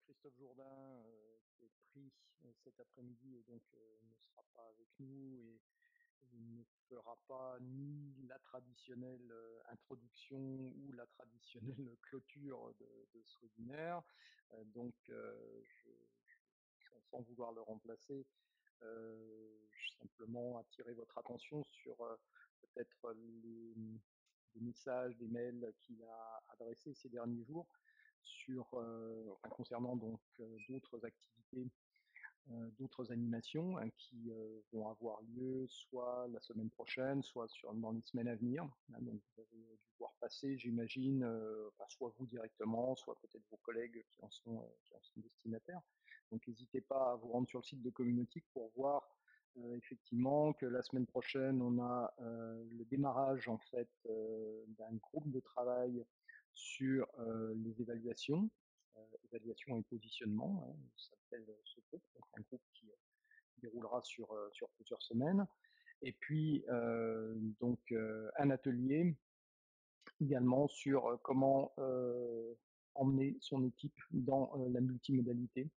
Christophe Jourdain, qui est pris cet après-midi et donc ne sera pas avec nous et ne fera pas ni la traditionnelle introduction ou la traditionnelle clôture de ce webinaire. Sans vouloir le remplacer, simplement attirer votre attention sur peut-être des messages, des mails qu'il a adressés ces derniers jours concernant donc d'autres activités, d'autres animations qui vont avoir lieu soit la semaine prochaine, soit dans les semaines à venir. Donc vous avez dû voir passer, j'imagine, soit vous directement, soit peut-être vos collègues qui en sont destinataires. Donc n'hésitez pas à vous rendre sur le site de Communautique pour voir effectivement que la semaine prochaine, on a le démarrage en fait d'un groupe de travail sur les évaluations, évaluation et positionnement, ça s'appelle ce groupe, donc un groupe qui déroulera sur plusieurs semaines. Et puis un atelier également sur comment emmener son équipe dans la multimodalité.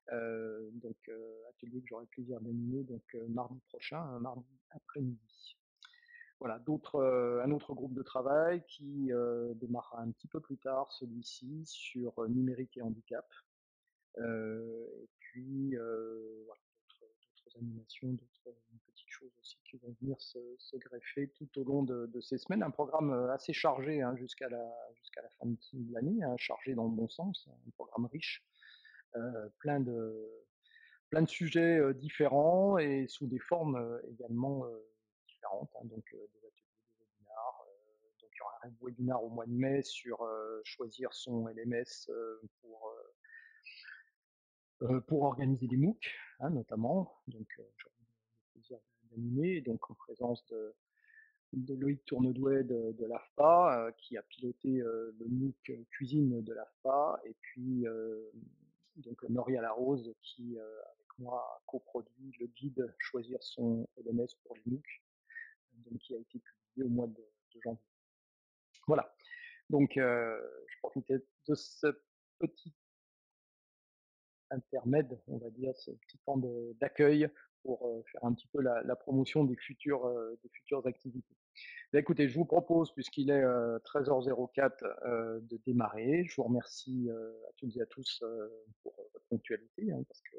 Atelier que j'aurai le plaisir d'animer mardi prochain, un mardi après-midi. Voilà, un autre groupe de travail qui démarrera un petit peu plus tard, celui-ci, sur numérique et handicap. Et puis, voilà, d'autres animations, d'autres petites choses aussi qui vont venir se greffer tout au long de ces semaines. Un programme assez chargé jusqu'à la fin de l'année, chargé dans le bon sens, un programme riche, plein de sujets différents et sous des formes également différentes, donc des ateliers, des webinars. Donc il y aura un webinar au mois de mai sur choisir son LMS pour organiser des MOOC, notamment. Donc j'aurai le plaisir d'animer, donc en présence de Loïc Tournedouet de l'AFPA, qui a piloté le MOOC cuisine de l'AFPA, et puis donc Noria Larose qui avec moi a coproduit le guide choisir son LMS pour les MOOC, donc qui a été publié au mois de janvier. Voilà, donc je profitais de ce petit intermède, on va dire, ce petit temps d'accueil pour faire un petit peu la promotion des futures activités. Écoutez, je vous propose, puisqu'il est 13h04, de démarrer. Je vous remercie à toutes et à tous pour votre ponctualité, parce que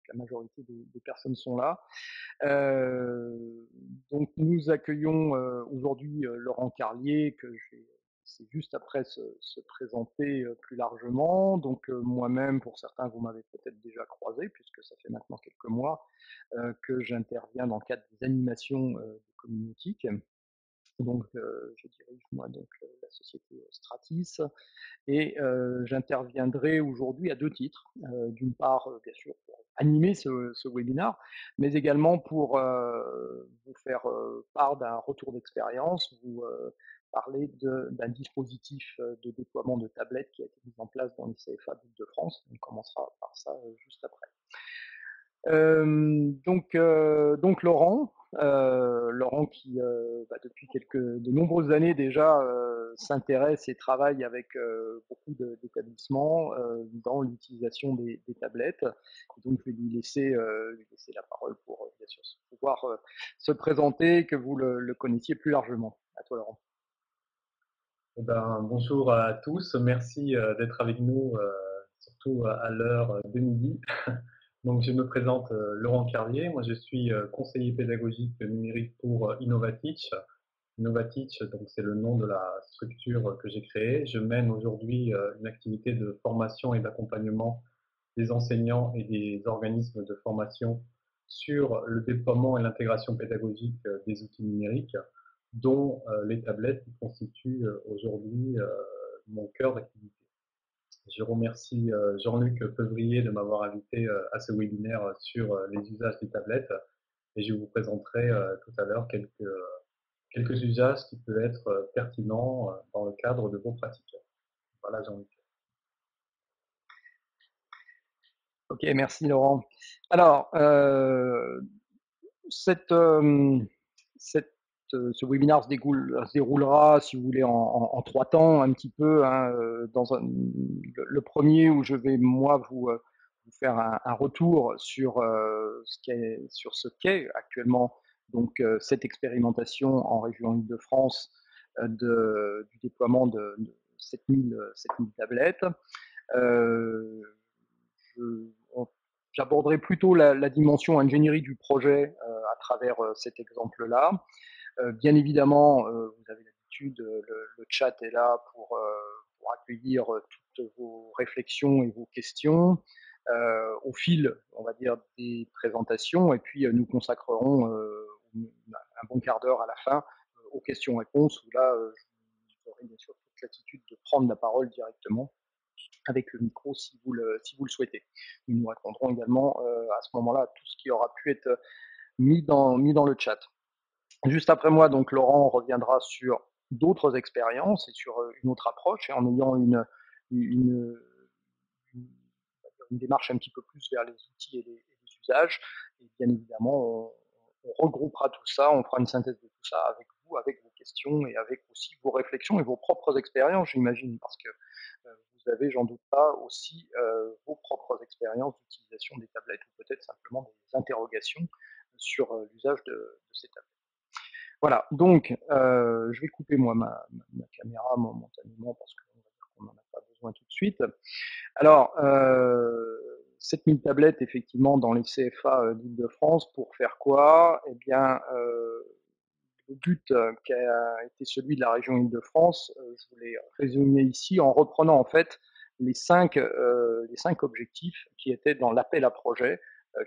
la majorité des personnes sont là. Donc nous accueillons aujourd'hui Laurent Carlier, que je vais c'est juste après se présenter plus largement. Donc moi-même, pour certains, vous m'avez peut-être déjà croisé, puisque ça fait maintenant quelques mois que j'interviens dans le cadre des animations de Communautique. Donc je dirige moi donc la société Stratis et j'interviendrai aujourd'hui à deux titres. D'une part, bien sûr, pour animer ce webinaire, mais également pour vous faire part d'un retour d'expérience, vous parler d'un dispositif de déploiement de tablettes qui a été mis en place dans les CFA d'Île-de-France. On commencera par ça juste après. Donc Laurent, qui depuis de nombreuses années déjà s'intéresse et travaille avec beaucoup d'établissements dans l'utilisation des tablettes. Et donc je vais lui laisser la parole pour bien sûr pouvoir se présenter, que vous le connaissiez plus largement. À toi Laurent. Bonjour à tous, merci d'être avec nous, surtout à l'heure de midi. Donc, je me présente Laurent Carlier, moi je suis conseiller pédagogique numérique pour Innovatich. Innovatich, donc c'est le nom de la structure que j'ai créée. Je mène aujourd'hui une activité de formation et d'accompagnement des enseignants et des organismes de formation sur le déploiement et l'intégration pédagogique des outils numériques, dont les tablettes qui constituent aujourd'hui mon cœur d'activité. Je remercie Jean-Luc Peuvrier de m'avoir invité à ce webinaire sur les usages des tablettes et je vous présenterai tout à l'heure quelques usages qui peuvent être pertinents dans le cadre de vos pratiques. Voilà Jean-Luc. Ok, merci Laurent. Alors, cette ce webinaire se déroulera, si vous voulez, en 3 temps, un petit peu, hein, dans le premier où je vais, moi, vous faire un retour sur, sur ce qu'est actuellement donc cette expérimentation en région Île-de-France, du déploiement de 7 000 tablettes. Euh, je- on- J'aborderai plutôt la dimension ingénierie du projet à travers cet exemple-là. Bien évidemment, vous avez l'habitude, le chat est là pour accueillir toutes vos réflexions et vos questions au fil, on va dire, des présentations. Et puis, nous consacrerons un bon quart d'heure à la fin aux questions-réponses, où là, vous aurez bien sûr toute l'attitude de prendre la parole directement avec le micro si vous le souhaitez. Nous nous répondrons également à ce moment-là à tout ce qui aura pu être mis dans le chat. Juste après moi, donc Laurent reviendra sur d'autres expériences et sur une autre approche, et en ayant une, une, une démarche un petit peu plus vers les outils et les usages. Et bien évidemment, on regroupera tout ça, on fera une synthèse de tout ça avec vous, avec vos questions et avec aussi vos réflexions et vos propres expériences, j'imagine, parce que vous avez, j'en doute pas, aussi vos propres expériences d'utilisation des tablettes ou peut-être simplement des interrogations sur l'usage de ces tablettes. Voilà, donc je vais couper moi ma caméra momentanément parce qu'on n'en a pas besoin tout de suite. Alors, 7 000 tablettes effectivement dans les CFA d'Île-de-France, pour faire quoi? Eh bien, le but qui a été celui de la région Île-de-France, je voulais résumer ici en reprenant en fait les cinq objectifs qui étaient dans l'appel à projet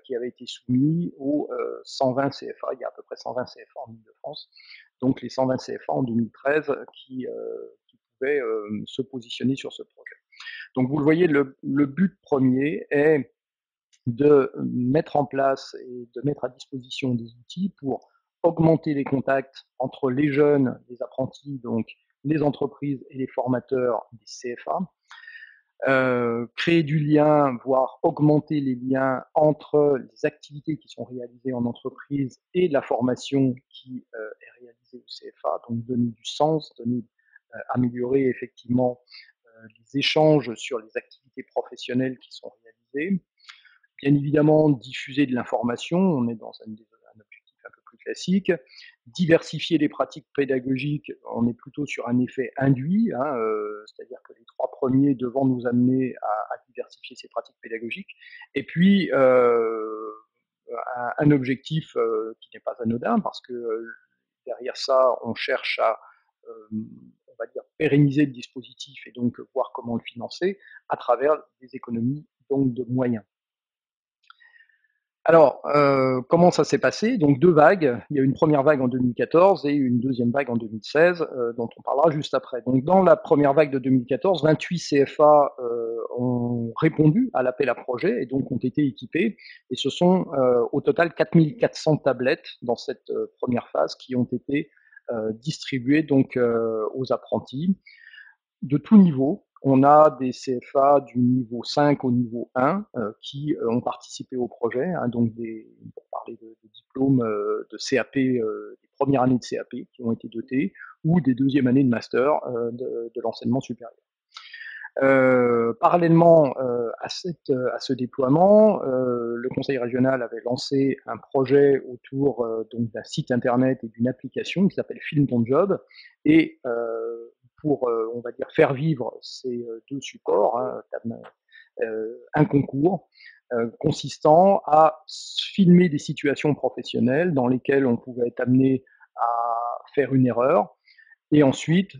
qui avait été soumis aux 120 CFA. Il y a à peu près 120 CFA en Île-de-France, donc les 120 CFA en 2013 qui pouvaient se positionner sur ce projet. Donc vous le voyez, le but premier est de mettre en place et de mettre à disposition des outils pour augmenter les contacts entre les jeunes, les apprentis, donc les entreprises et les formateurs des CFA, créer du lien, voire augmenter les liens entre les activités qui sont réalisées en entreprise et la formation qui est réalisée au CFA, donc donner du sens, améliorer effectivement les échanges sur les activités professionnelles qui sont réalisées. Bien évidemment, diffuser de l'information, on est dans un objectif un peu plus classique. Diversifier les pratiques pédagogiques, on est plutôt sur un effet induit, hein, c'est-à-dire que les 3 premiers devant nous amener à diversifier ces pratiques pédagogiques. Et puis, un objectif qui n'est pas anodin, parce que derrière ça, on cherche à, on va dire, pérenniser le dispositif et donc voir comment le financer à travers des économies donc de moyens. Alors, comment ça s'est passé? Donc 2 vagues. Il y a eu une première vague en 2014 et une deuxième vague en 2016, dont on parlera juste après. Donc dans la première vague de 2014, 28 CFA ont répondu à l'appel à projet et donc ont été équipés. Et ce sont au total 4 400 tablettes dans cette première phase qui ont été distribuées donc aux apprentis de tout niveau. On a des CFA du niveau 5 au niveau 1 qui ont participé au projet, hein, donc pour parler de diplômes de CAP, des premières années de CAP qui ont été dotés, ou des deuxièmes années de master de l'enseignement supérieur. Parallèlement à ce déploiement, le conseil régional avait lancé un projet autour donc d'un site internet et d'une application qui s'appelle Film ton job, et pour on va dire faire vivre ces deux supports, hein, un concours consistant à filmer des situations professionnelles dans lesquelles on pouvait être amené à faire une erreur, et ensuite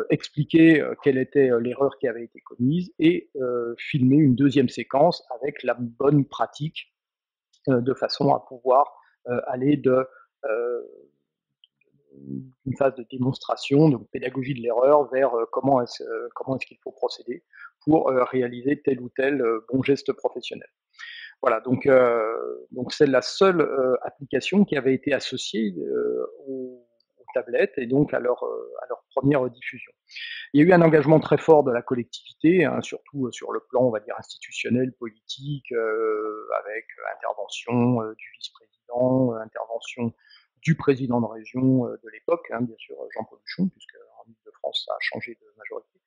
expliquer quelle était l'erreur qui avait été commise et filmer une deuxième séquence avec la bonne pratique de façon à pouvoir aller d'une phase de démonstration, de pédagogie de l'erreur, vers comment est-ce qu'il faut procéder pour réaliser tel ou tel bon geste professionnel. Voilà, donc c'est la seule application qui avait été associée aux tablettes et donc à leur première diffusion. Il y a eu un engagement très fort de la collectivité, hein, surtout sur le plan, on va dire, institutionnel, politique, avec intervention du vice-président, intervention du président de région de l'époque, hein, bien sûr Jean-Paul Huchon, puisque en Ile-de-France ça a changé de majorité.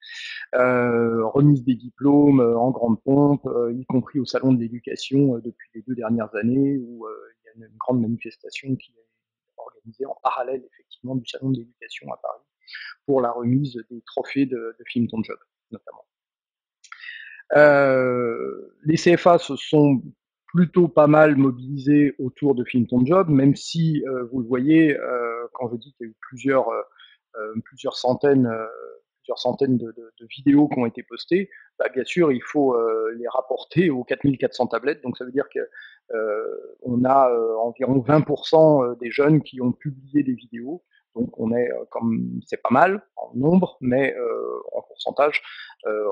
Remise des diplômes en grande pompe, y compris au salon de l'éducation depuis les 2 dernières années, où il y a une grande manifestation qui est organisée en parallèle effectivement du salon de l'éducation à Paris pour la remise des trophées de Film Ton Job notamment. Les CFA se sont plutôt pas mal mobilisés autour de Film Ton Job, même si vous le voyez, quand je dis qu'il y a eu plusieurs centaines de vidéos qui ont été postées, bah, bien sûr, il faut les rapporter aux 4400 tablettes. Donc ça veut dire que on a environ 20% des jeunes qui ont publié des vidéos. Donc on est comme c'est pas mal en nombre, mais en pourcentage,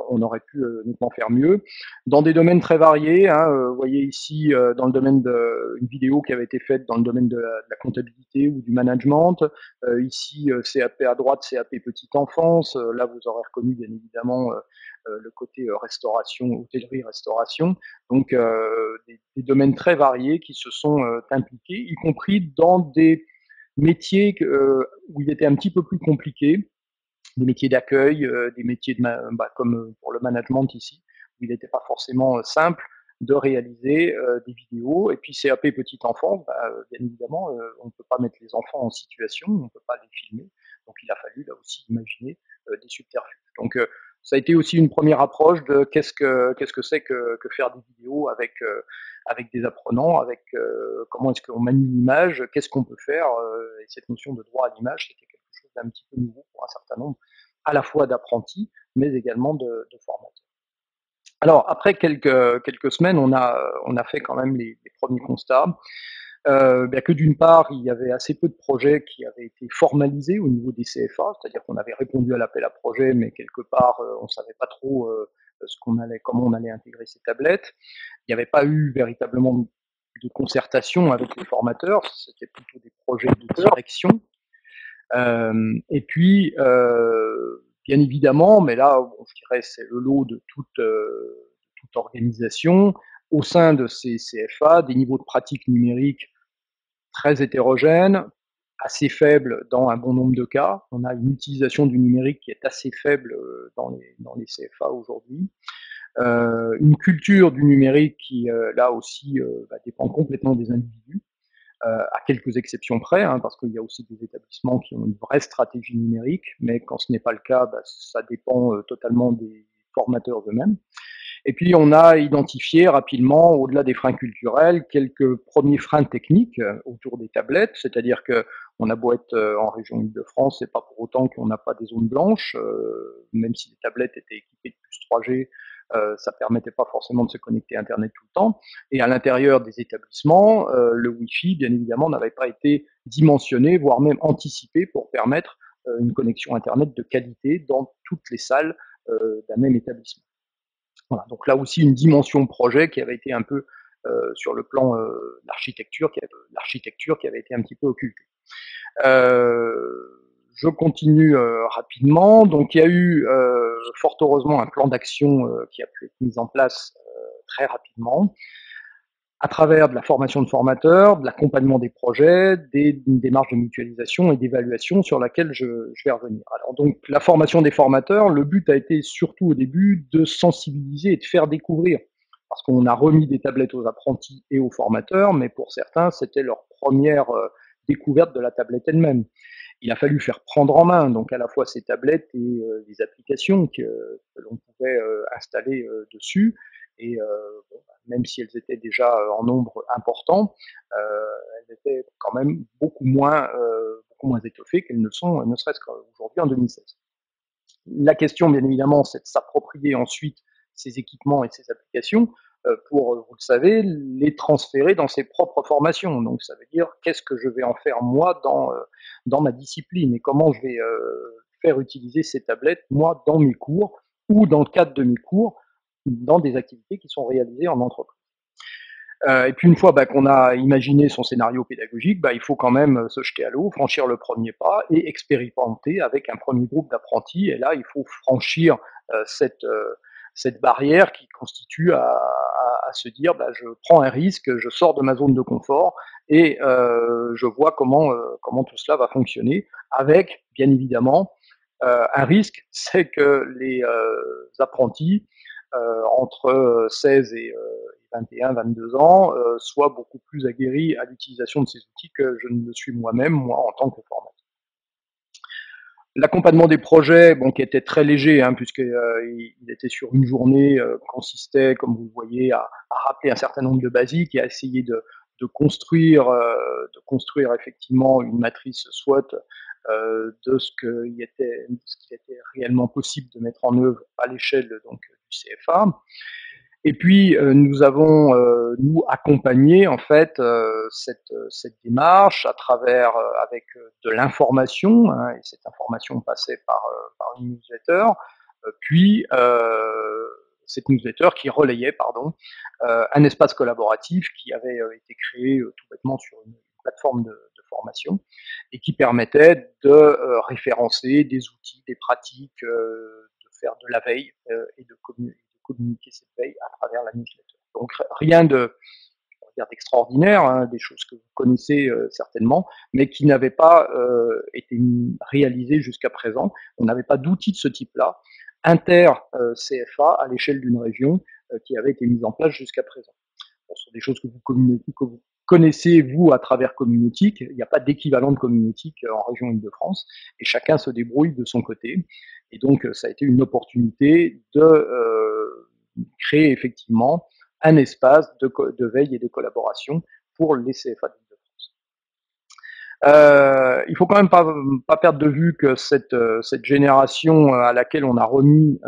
on aurait pu nettement faire mieux. Dans des domaines très variés, hein, vous voyez ici dans le domaine une vidéo qui avait été faite dans le domaine de la comptabilité ou du management. Ici, CAP à droite, CAP petite enfance. Là, vous aurez reconnu bien évidemment le côté restauration, hôtellerie-restauration. Donc, des domaines très variés qui se sont impliqués, y compris dans des métiers où il était un petit peu plus compliqué, des métiers d'accueil, des métiers comme pour le management ici, où il n'était pas forcément simple de réaliser des vidéos. Et puis CAP petit enfant, bien évidemment, on ne peut pas mettre les enfants en situation, on ne peut pas les filmer. Donc il a fallu là aussi imaginer des subterfuges. Donc ça a été aussi une première approche de qu'est-ce que c'est que faire des vidéos avec des apprenants, avec comment est-ce qu'on manie l'image, qu'est-ce qu'on peut faire. Et cette notion de droit à l'image, c'était quelque chose d'un petit peu nouveau pour un certain nombre, à la fois d'apprentis, mais également de formateurs. Alors, après quelques semaines, on a fait quand même les premiers constats. Bien que d'une part, il y avait assez peu de projets qui avaient été formalisés au niveau des CFA, c'est-à-dire qu'on avait répondu à l'appel à projet, mais quelque part, on ne savait pas trop comment on allait intégrer ces tablettes. Il n'y avait pas eu véritablement de concertation avec les formateurs, c'était plutôt des projets de direction. Et puis, bien évidemment, mais là, bon, je dirais c'est le lot de toute organisation, au sein de ces CFA, des niveaux de pratique numérique très hétérogènes, assez faibles dans un bon nombre de cas. On a une utilisation du numérique qui est assez faible dans les CFA aujourd'hui. Une culture du numérique qui, là aussi, dépend complètement des individus. À quelques exceptions près, hein, parce qu'il y a aussi des établissements qui ont une vraie stratégie numérique, mais quand ce n'est pas le cas, ça dépend totalement des formateurs eux-mêmes. Et puis on a identifié rapidement, au-delà des freins culturels, quelques premiers freins techniques autour des tablettes, c'est-à-dire que on a beau être en région Île-de-France, c'est pas pour autant qu'on n'a pas des zones blanches, même si les tablettes étaient équipées de puces 3G, ça permettait pas forcément de se connecter à Internet tout le temps. Et à l'intérieur des établissements, le Wi-Fi, bien évidemment, n'avait pas été dimensionné, voire même anticipé pour permettre une connexion Internet de qualité dans toutes les salles d'un même établissement. Voilà, donc là aussi une dimension projet qui avait été un peu sur le plan l'architecture qui avait été un petit peu occultée. Je continue rapidement. Donc il y a eu fort heureusement un plan d'action qui a pu être mis en place très rapidement à travers de la formation de formateurs, de l'accompagnement des projets, une démarche de mutualisation et d'évaluation sur laquelle je vais revenir. Alors donc la formation des formateurs, le but a été surtout au début de sensibiliser et de faire découvrir, parce qu'on a remis des tablettes aux apprentis et aux formateurs, mais pour certains c'était leur première découverte de la tablette elle-même. Il a fallu faire prendre en main donc à la fois ces tablettes et les applications que l'on pouvait installer dessus. Et même si elles étaient déjà en nombre important, elles étaient quand même beaucoup moins étoffées qu'elles ne sont, ne serait-ce qu'aujourd'hui en 2016. La question, bien évidemment, c'est de s'approprier ensuite ces équipements et ces applications pour, vous le savez, les transférer dans ses propres formations. Donc ça veut dire qu'est-ce que je vais en faire moi dans ma discipline et comment je vais faire utiliser ces tablettes moi dans mes cours ou dans le cadre de mes cours dans des activités qui sont réalisées en entreprise. Et puis une fois qu'on a imaginé son scénario pédagogique, il faut quand même se jeter à l'eau, franchir le premier pas et expérimenter avec un premier groupe d'apprentis. Et là, il faut franchir cette barrière qui constitue à à se dire je prends un risque, je sors de ma zone de confort et je vois comment tout cela va fonctionner, avec bien évidemment un risque, c'est que les apprentis entre 16 et 21, 22 ans soient beaucoup plus aguerris à l'utilisation de ces outils que je ne le suis moi-même, moi en tant que formateur. L'accompagnement des projets, qui était très léger, puisqu'il il était sur une journée, consistait, comme vous le voyez, à rappeler un certain nombre de basiques et à essayer de construire effectivement une matrice SWOT de ce qui était réellement possible de mettre en œuvre à l'échelle donc du CFA. Et puis nous avons nous accompagné en fait cette démarche à travers avec de l'information, et cette information passait par une newsletter, puis cette newsletter qui relayait un espace collaboratif qui avait été créé tout bêtement sur une plateforme de formation et qui permettait de référencer des outils, des pratiques, de faire de la veille et de communiquer cette veille à travers la newsletter. Donc rien d'extraordinaire, des choses que vous connaissez certainement, mais qui n'avaient pas été réalisées jusqu'à présent. On n'avait pas d'outils de ce type-là, inter-CFA à l'échelle d'une région, qui avaient été mises en place jusqu'à présent. Bon, ce sont des choses que vous connaissez, vous, à travers Communautique. Il n'y a pas d'équivalent de Communautique en région Île-de-France, et chacun se débrouille de son côté. Et donc, ça a été une opportunité de créer effectivement un espace de veille et de collaboration pour les CFA d'Île-de-France. Il faut quand même pas perdre de vue que cette génération à laquelle on a remis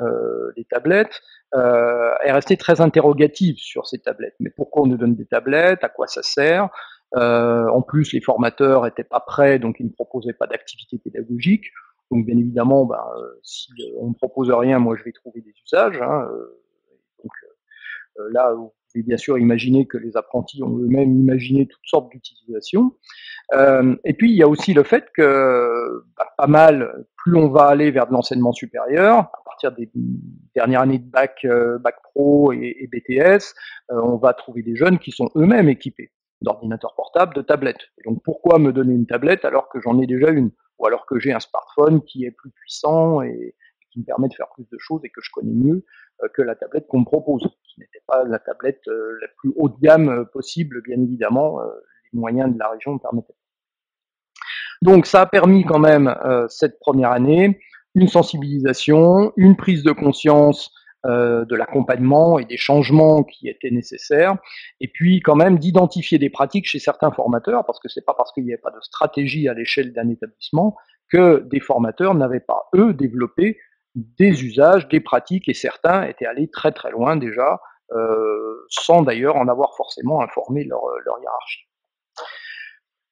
les tablettes est restée très interrogative sur ces tablettes. Mais pourquoi on nous donne des tablettes? À quoi ça sert? En plus, les formateurs n'étaient pas prêts, donc ils ne proposaient pas d'activité pédagogique. Donc bien évidemment, si on ne propose rien, moi je vais trouver des usages. Donc là, vous pouvez bien sûr imaginer que les apprentis ont eux-mêmes imaginé toutes sortes d'utilisations. Et puis il y a aussi le fait que pas mal, plus on va aller vers de l'enseignement supérieur, à partir des dernières années de bac pro et BTS, on va trouver des jeunes qui sont eux-mêmes équipés d'ordinateurs portables, de tablettes. Et donc pourquoi me donner une tablette alors que j'en ai déjà une, ou alors que j'ai un smartphone qui est plus puissant et qui me permet de faire plus de choses et que je connais mieux que la tablette qu'on me propose, qui n'était pas la tablette la plus haut de gamme possible, bien évidemment, les moyens de la région me permettaient. Donc ça a permis quand même cette première année une sensibilisation, une prise de conscience de l'accompagnement et des changements qui étaient nécessaires, et puis quand même d'identifier des pratiques chez certains formateurs, parce que c'est pas parce qu'il n'y avait pas de stratégie à l'échelle d'un établissement que des formateurs n'avaient pas, eux, développé des usages, des pratiques, et certains étaient allés très très loin déjà, sans d'ailleurs en avoir forcément informé leur hiérarchie.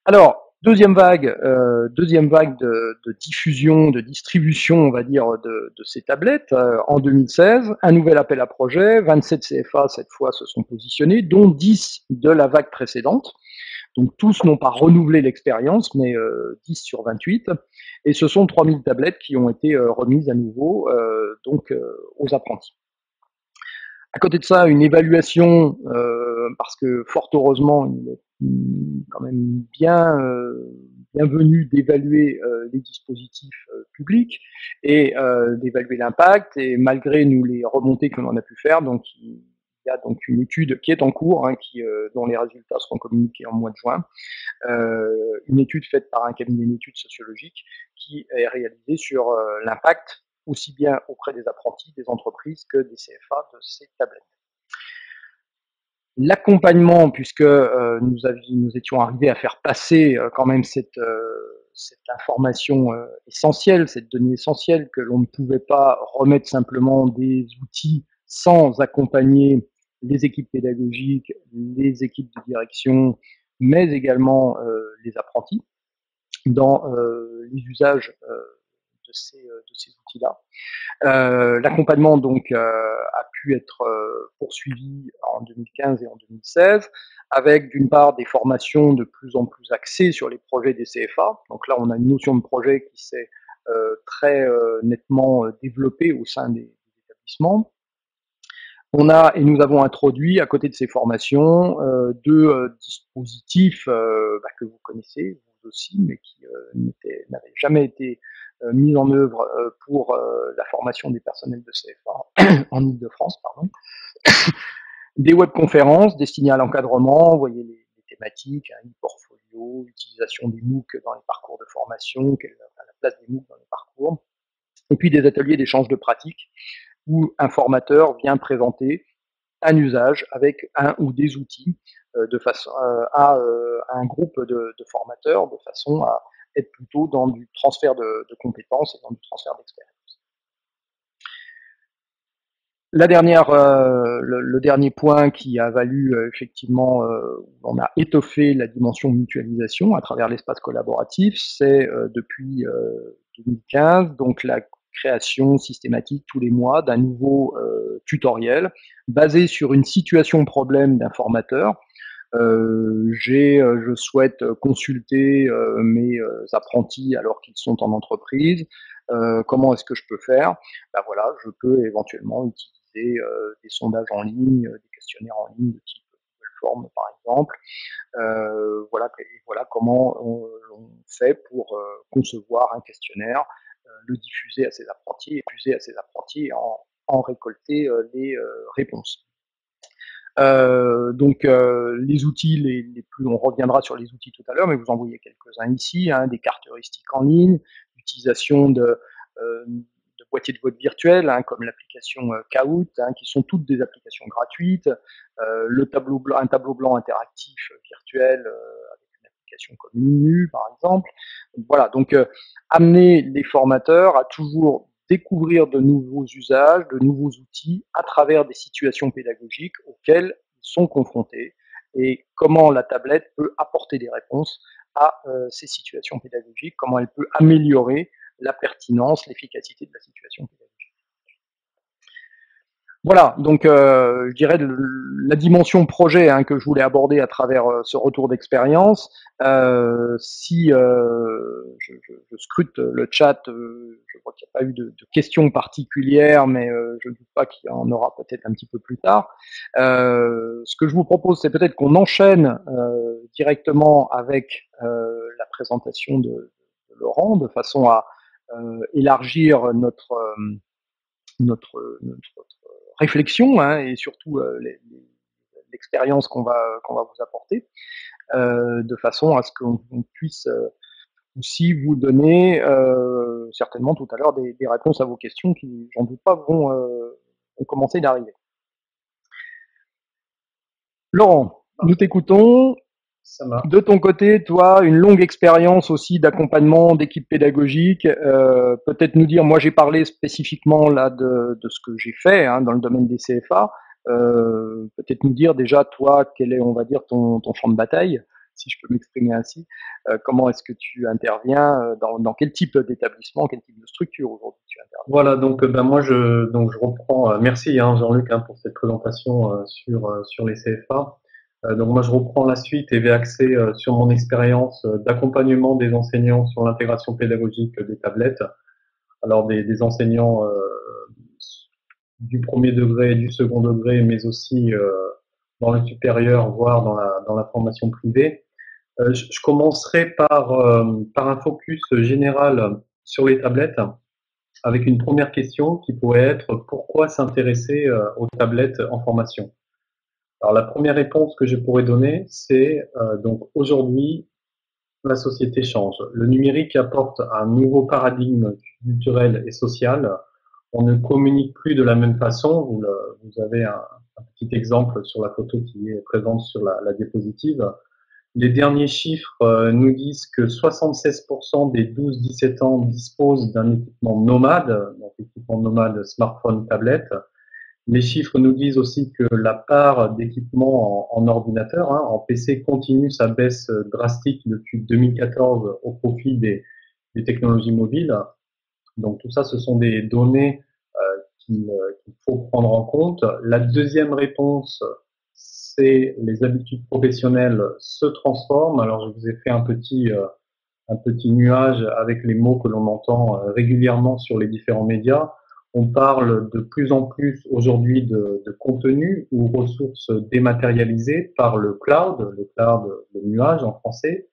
Alors, deuxième vague de diffusion, de distribution, on va dire, de ces tablettes en 2016. Un nouvel appel à projet, 27 CFA cette fois se sont positionnés, dont 10 de la vague précédente. Donc tous n'ont pas renouvelé l'expérience, mais 10 sur 28. Et ce sont 3000 tablettes qui ont été remises à nouveau aux apprentis. À côté de ça, une évaluation, parce que fort heureusement, il est quand même bienvenu d'évaluer les dispositifs publics et d'évaluer l'impact. Et malgré nous les remontées que l'on a pu faire, donc il y a donc une étude qui est en cours, dont les résultats seront communiqués en mois de juin. Une étude faite par un cabinet d'études sociologiques qui est réalisée sur l'impact aussi bien auprès des apprentis, des entreprises que des CFA de ces tablettes. L'accompagnement, puisque nous étions arrivés à faire passer quand même cette information essentielle, cette donnée essentielle, que l'on ne pouvait pas remettre simplement des outils sans accompagner les équipes pédagogiques, les équipes de direction, mais également les apprentis dans les usages de ces outils-là. L'accompagnement donc a pu être poursuivi en 2015 et en 2016, avec d'une part des formations de plus en plus axées sur les projets des CFA. Donc là, on a une notion de projet qui s'est très nettement développée au sein des établissements. Et nous avons introduit à côté de ces formations deux dispositifs que vous connaissez vous aussi, mais qui n'avaient jamais été mis en œuvre pour la formation des personnels de CFA en Ile-de-France, pardon. Des webconférences destinées à l'encadrement, vous voyez les thématiques, hein, e-portfolio, utilisation des MOOC dans les parcours de formation, la place des MOOC dans les parcours, et puis des ateliers d'échange de pratiques où un formateur vient présenter un usage avec un ou des outils de façon à un groupe de formateurs, de façon à être plutôt dans du transfert de compétences et dans du transfert d'expérience. La dernière, le dernier point qui a valu effectivement, on a étoffé la dimension mutualisation à travers l'espace collaboratif, c'est depuis 2015, donc la création systématique tous les mois d'un nouveau tutoriel basé sur une situation problème d'un formateur. Je souhaite consulter mes apprentis alors qu'ils sont en entreprise. Comment est-ce que je peux faire? Ben voilà, je peux éventuellement utiliser des sondages en ligne, des questionnaires en ligne de type Google Form par exemple. Voilà comment on fait pour concevoir un questionnaire, le diffuser à ses apprentis, et en récolter les réponses. Les outils les plus, on reviendra sur les outils tout à l'heure, mais vous en voyez quelques-uns ici, hein, des cartes heuristiques en ligne, l'utilisation de boîtiers de vote virtuels, hein, comme l'application Kahoot, hein, qui sont toutes des applications gratuites, un tableau blanc interactif virtuel avec une application comme Minu, par exemple. Voilà, donc amener les formateurs à toujours découvrir de nouveaux usages, de nouveaux outils à travers des situations pédagogiques auxquelles ils sont confrontés et comment la tablette peut apporter des réponses à ces situations pédagogiques, comment elle peut améliorer la pertinence, l'efficacité de la situation pédagogique. Voilà, donc je dirais la dimension projet hein, que je voulais aborder à travers ce retour d'expérience. Si je scrute le chat, je vois qu'il n'y a pas eu de questions particulières, mais je ne doute pas qu'il y en aura peut-être un petit peu plus tard. Ce que je vous propose, c'est peut-être qu'on enchaîne directement avec la présentation de Laurent, de façon à élargir notre réflexion hein, et surtout l'expérience qu'on va vous apporter, de façon à ce qu'on puisse aussi vous donner certainement tout à l'heure des réponses à vos questions qui, j'en doute pas, vont commencer d'arriver. Laurent, nous t'écoutons. De ton côté, toi, une longue expérience aussi d'accompagnement d'équipes pédagogiques. Peut-être nous dire, moi j'ai parlé spécifiquement là de ce que j'ai fait hein, dans le domaine des CFA. Peut-être nous dire déjà, toi, quel est, on va dire, ton champ de bataille, si je peux m'exprimer ainsi. Comment est-ce que tu interviens dans quel type d'établissement, quel type de structure aujourd'hui tu interviens? Voilà, donc moi je reprends. Merci hein, Jean-Luc hein, pour cette présentation sur les CFA. Donc moi je reprends la suite et vais axer sur mon expérience d'accompagnement des enseignants sur l'intégration pédagogique des tablettes. Alors des enseignants du premier degré et du second degré, mais aussi dans le supérieur, voire dans la formation privée. Je commencerai par un focus général sur les tablettes, avec une première question qui pourrait être pourquoi s'intéresser aux tablettes en formation? Alors la première réponse que je pourrais donner, c'est donc aujourd'hui la société change. Le numérique apporte un nouveau paradigme culturel et social. On ne communique plus de la même façon. Vous avez un petit exemple sur la photo qui est présente sur la diapositive. Les derniers chiffres nous disent que 76% des 12-17 ans disposent d'un équipement nomade, donc équipement nomade smartphone, tablette. Les chiffres nous disent aussi que la part d'équipement en ordinateur, hein, en PC, continue sa baisse drastique depuis 2014 au profit des technologies mobiles. Donc tout ça, ce sont des données qu'il faut prendre en compte. La deuxième réponse, c'est les habitudes professionnelles se transforment. Alors je vous ai fait un petit nuage avec les mots que l'on entend régulièrement sur les différents médias. On parle de plus en plus aujourd'hui de contenu ou ressources dématérialisées par le cloud, le nuage en français.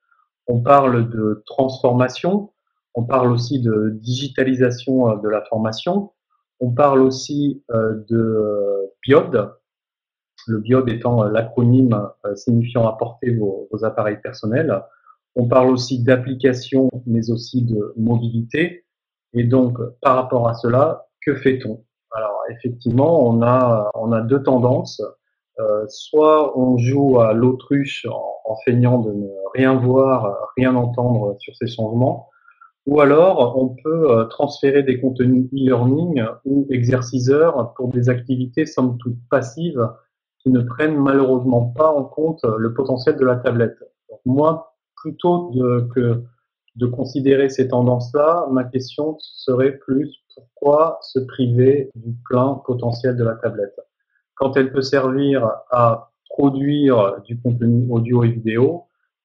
On parle de transformation, on parle aussi de digitalisation de la formation, on parle aussi de BIOD, le BIOD étant l'acronyme signifiant apporter vos appareils personnels. On parle aussi d'application, mais aussi de mobilité. Et donc, par rapport à cela, que fait-on? Alors, effectivement, on a deux tendances. Soit on joue à l'autruche en feignant de ne rien voir, rien entendre sur ces changements, ou alors on peut transférer des contenus e-learning ou exerciceurs pour des activités somme toute passives qui ne prennent malheureusement pas en compte le potentiel de la tablette. Donc moi, plutôt que de considérer ces tendances-là, ma question serait plus pourquoi se priver du plein potentiel de la tablette quand elle peut servir à produire du contenu audio et vidéo,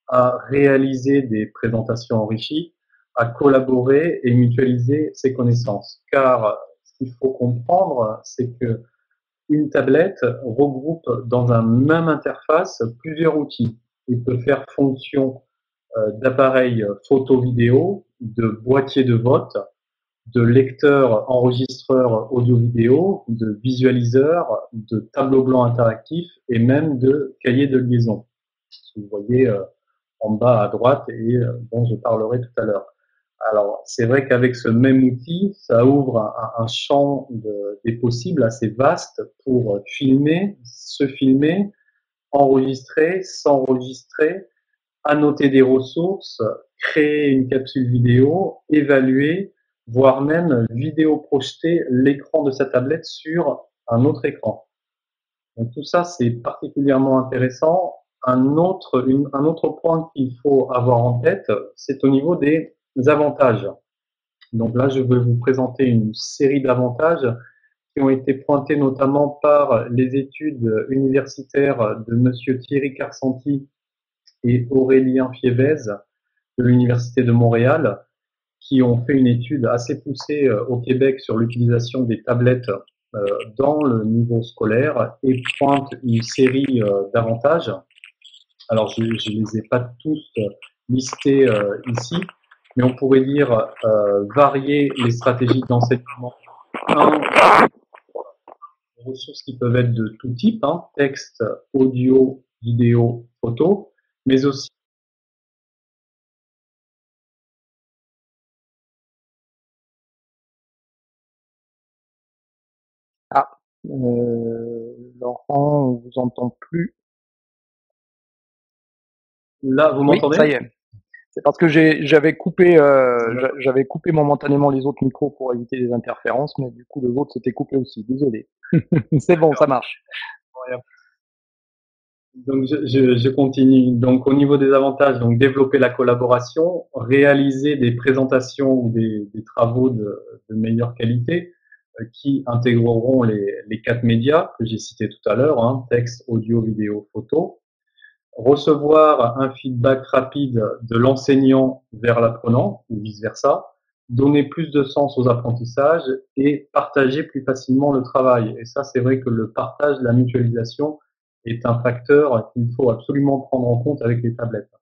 à réaliser des présentations enrichies, à collaborer et mutualiser ses connaissances. Car ce qu'il faut comprendre, c'est que une tablette regroupe dans un même interface plusieurs outils. Il peut faire fonction d'appareil photo-vidéo, de boîtier de vote, de lecteurs enregistreurs audio-vidéo, de visualiseurs, de tableaux blancs interactifs et même de cahiers de liaison. Vous voyez en bas à droite et dont je parlerai tout à l'heure. Alors, c'est vrai qu'avec ce même outil, ça ouvre un champ des possibles assez vaste pour filmer, se filmer, enregistrer, s'enregistrer, annoter des ressources, créer une capsule vidéo, évaluer, voire même vidéo projeter l'écran de sa tablette sur un autre écran. Donc tout ça, c'est particulièrement intéressant. Un autre point qu'il faut avoir en tête, c'est au niveau des avantages. Donc là, je vais vous présenter une série d'avantages qui ont été pointés notamment par les études universitaires de Monsieur Thierry Carsanti et Aurélien Fievez de l'Université de Montréal, qui ont fait une étude assez poussée au Québec sur l'utilisation des tablettes dans le niveau scolaire et pointent une série d'avantages. Alors, je ne les ai pas tous listés ici, mais on pourrait dire varier les stratégies d'enseignement. Un, ressources qui peuvent être de tout type, hein, texte, audio, vidéo, photo, mais aussi Ah, Laurent, on vous entend plus. là, vous Oui, ça m'entendez? y est. C'est parce que j'avais coupé momentanément les autres micros pour éviter les interférences, mais du coup le vôtre s'était coupé aussi. Désolé. C'est bon, ça marche. Donc je continue. Donc au niveau des avantages, donc développer la collaboration, réaliser des présentations ou des travaux de meilleure qualité qui intégreront les quatre médias que j'ai cités tout à l'heure, hein, texte, audio, vidéo, photo. Recevoir un feedback rapide de l'enseignant vers l'apprenant ou vice versa. Donner plus de sens aux apprentissages et partager plus facilement le travail. Et ça, c'est vrai que le partage, la mutualisation est un facteur qu'il faut absolument prendre en compte avec les tablettes.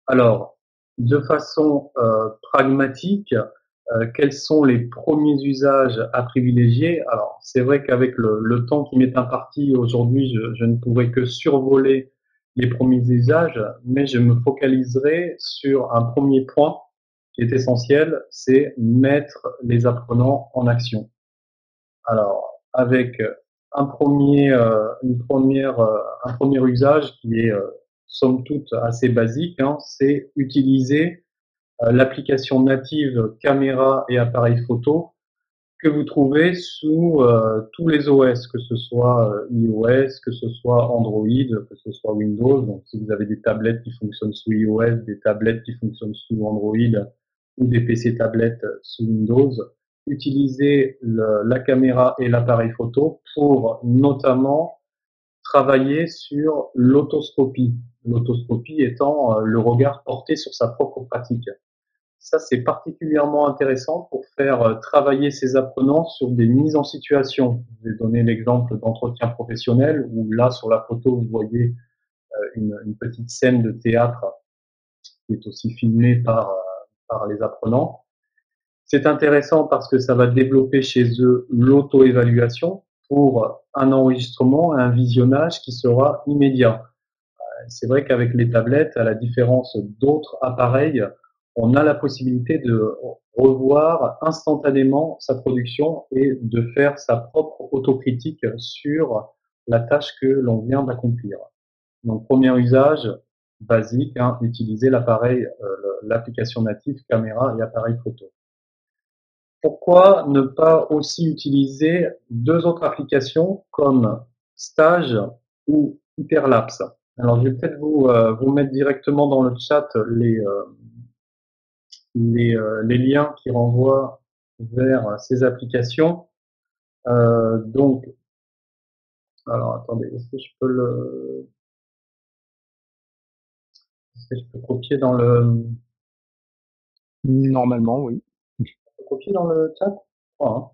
Alors, de façon pragmatique, quels sont les premiers usages à privilégier? Alors, c'est vrai qu'avec le temps qui m'est imparti aujourd'hui, je ne pourrais que survoler les premiers usages, mais je me focaliserai sur un premier point qui est essentiel, c'est mettre les apprenants en action. Alors, avec un premier usage qui est somme toute assez basique, hein, c'est utiliser l'application native caméra et appareil photo que vous trouvez sous tous les OS, que ce soit iOS, que ce soit Android, que ce soit Windows. Donc, si vous avez des tablettes qui fonctionnent sous iOS, des tablettes qui fonctionnent sous Android ou des PC tablettes sous Windows, utilisez la caméra et l'appareil photo pour notamment travailler sur l'autoscopie. L'autoscopie étant le regard porté sur sa propre pratique. Ça, c'est particulièrement intéressant pour faire travailler ces apprenants sur des mises en situation. Je vais donner l'exemple d'entretien professionnel où là, sur la photo, vous voyez une petite scène de théâtre qui est aussi filmée par les apprenants. C'est intéressant parce que ça va développer chez eux l'auto-évaluation pour un enregistrement, un visionnage qui sera immédiat. C'est vrai qu'avec les tablettes, à la différence d'autres appareils, on a la possibilité de revoir instantanément sa production et de faire sa propre autocritique sur la tâche que l'on vient d'accomplir. Donc, premier usage basique, hein, utiliser l'appareil, l'application native caméra et appareil photo. Pourquoi ne pas aussi utiliser deux autres applications comme Stage ou Hyperlapse? Alors, je vais peut-être vous mettre directement dans le chat les liens qui renvoient vers ces applications. Donc, alors attendez, est-ce que je peux copier dans le, Normalement, oui. copier dans le chat? Hein.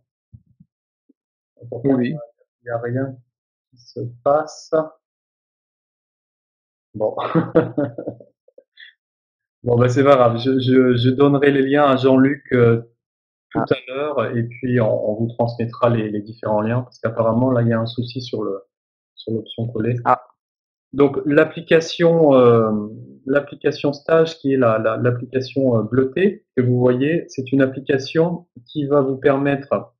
Oui, Pourtant, oui. il n'y a rien qui se passe. Bon. Bon, bah, c'est pas grave. Je donnerai les liens à Jean-Luc tout Ah, à l'heure et puis on vous transmettra les différents liens parce qu'apparemment là il y a un souci sur l'option coller. ah, Donc l'application Stage qui est l'application bleutée que vous voyez, c'est une application qui va vous permettre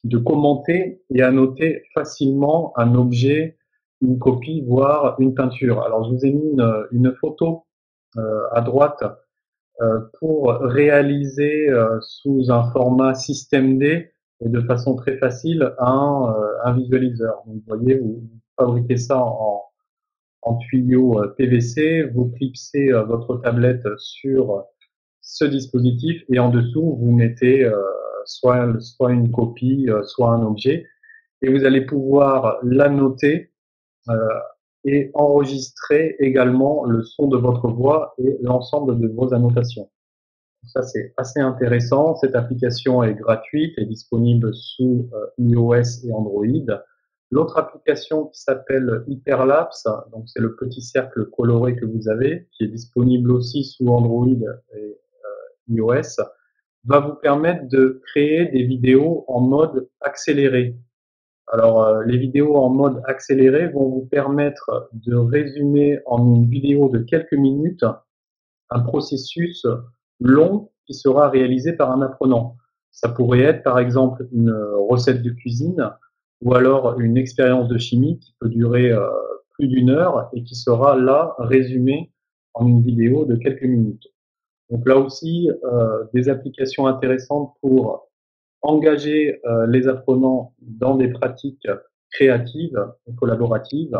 de commenter et annoter facilement un objet, une copie, voire une peinture. Alors je vous ai mis une photo à droite pour réaliser sous un format système D et de façon très facile un visualiseur. Donc, vous voyez, vous fabriquez ça en tuyau PVC, vous clipsez votre tablette sur ce dispositif et en dessous, vous mettez soit une copie, soit un objet et vous allez pouvoir l'annoter euh, et enregistrer également le son de votre voix et l'ensemble de vos annotations. Ça, c'est assez intéressant. Cette application est gratuite et disponible sous iOS et Android. L'autre application qui s'appelle Hyperlapse, donc c'est le petit cercle coloré que vous avez, qui est disponible aussi sous Android et iOS, va vous permettre de créer des vidéos en mode accéléré. Alors, les vidéos en mode accéléré vont vous permettre de résumer en une vidéo de quelques minutes un processus long qui sera réalisé par un apprenant. Ça pourrait être par exemple une recette de cuisine ou alors une expérience de chimie qui peut durer plus d'une heure et qui sera là résumée en une vidéo de quelques minutes. Donc là aussi, des applications intéressantes pour engager les apprenants dans des pratiques créatives et collaboratives.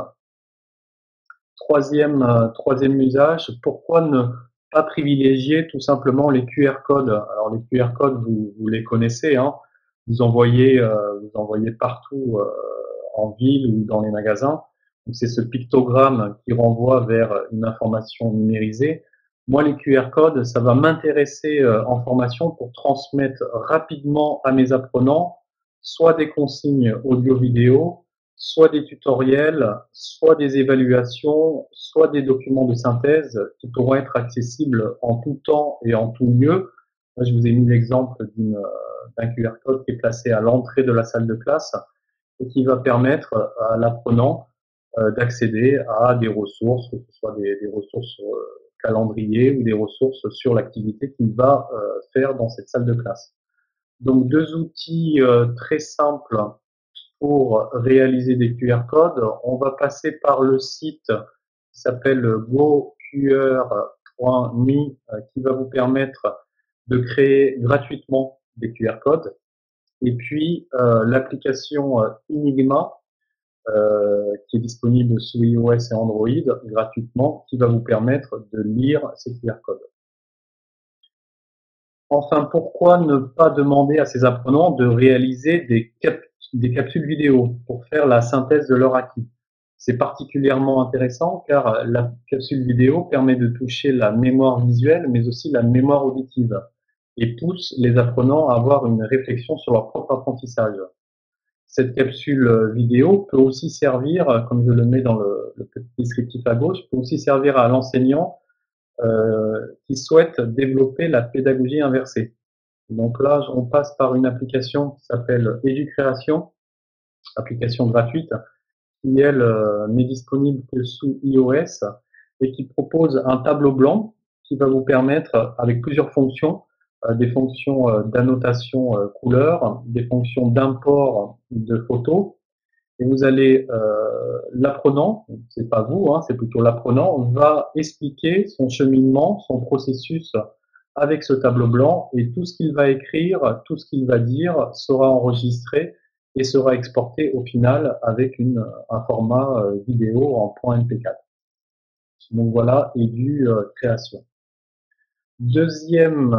Troisième usage, pourquoi ne pas privilégier tout simplement les QR codes? Alors les QR codes, vous les connaissez, hein, vous envoyez partout en ville ou dans les magasins. C'est ce pictogramme qui renvoie vers une information numérisée. Moi, les QR codes, ça va m'intéresser en formation pour transmettre rapidement à mes apprenants soit des consignes audio-vidéo, soit des tutoriels, soit des évaluations, soit des documents de synthèse qui pourront être accessibles en tout temps et en tout lieu. Là, je vous ai mis l'exemple d'un QR code qui est placé à l'entrée de la salle de classe et qui va permettre à l'apprenant d'accéder à des ressources, que ce soit des ressources calendrier ou des ressources sur l'activité qu'il va faire dans cette salle de classe. Donc deux outils très simples pour réaliser des QR codes. On va passer par le site qui s'appelle goqr.me qui va vous permettre de créer gratuitement des QR codes. Et puis l'application Enigma qui est disponible sous iOS et Android gratuitement qui va vous permettre de lire ces QR codes. Enfin, pourquoi ne pas demander à ces apprenants de réaliser des capsules vidéo pour faire la synthèse de leur acquis? C'est particulièrement intéressant car la capsule vidéo permet de toucher la mémoire visuelle mais aussi la mémoire auditive. et pousse les apprenants à avoir une réflexion sur leur propre apprentissage. Cette capsule vidéo peut aussi servir, comme je le mets dans le petit descriptif à gauche, peut aussi servir à l'enseignant qui souhaite développer la pédagogie inversée. Donc là, on passe par une application qui s'appelle Educreation, application gratuite, qui elle n'est disponible que sous iOS et qui propose un tableau blanc qui va vous permettre, avec plusieurs fonctions, des fonctions d'annotation couleur, des fonctions d'import de photos, et vous allez l'apprenant, c'est pas vous, hein, c'est plutôt l'apprenant, va expliquer son cheminement, son processus avec ce tableau blanc, et tout ce qu'il va écrire, tout ce qu'il va dire sera enregistré et sera exporté au final avec un format vidéo en .mp4. Donc voilà, Edu Création. Deuxième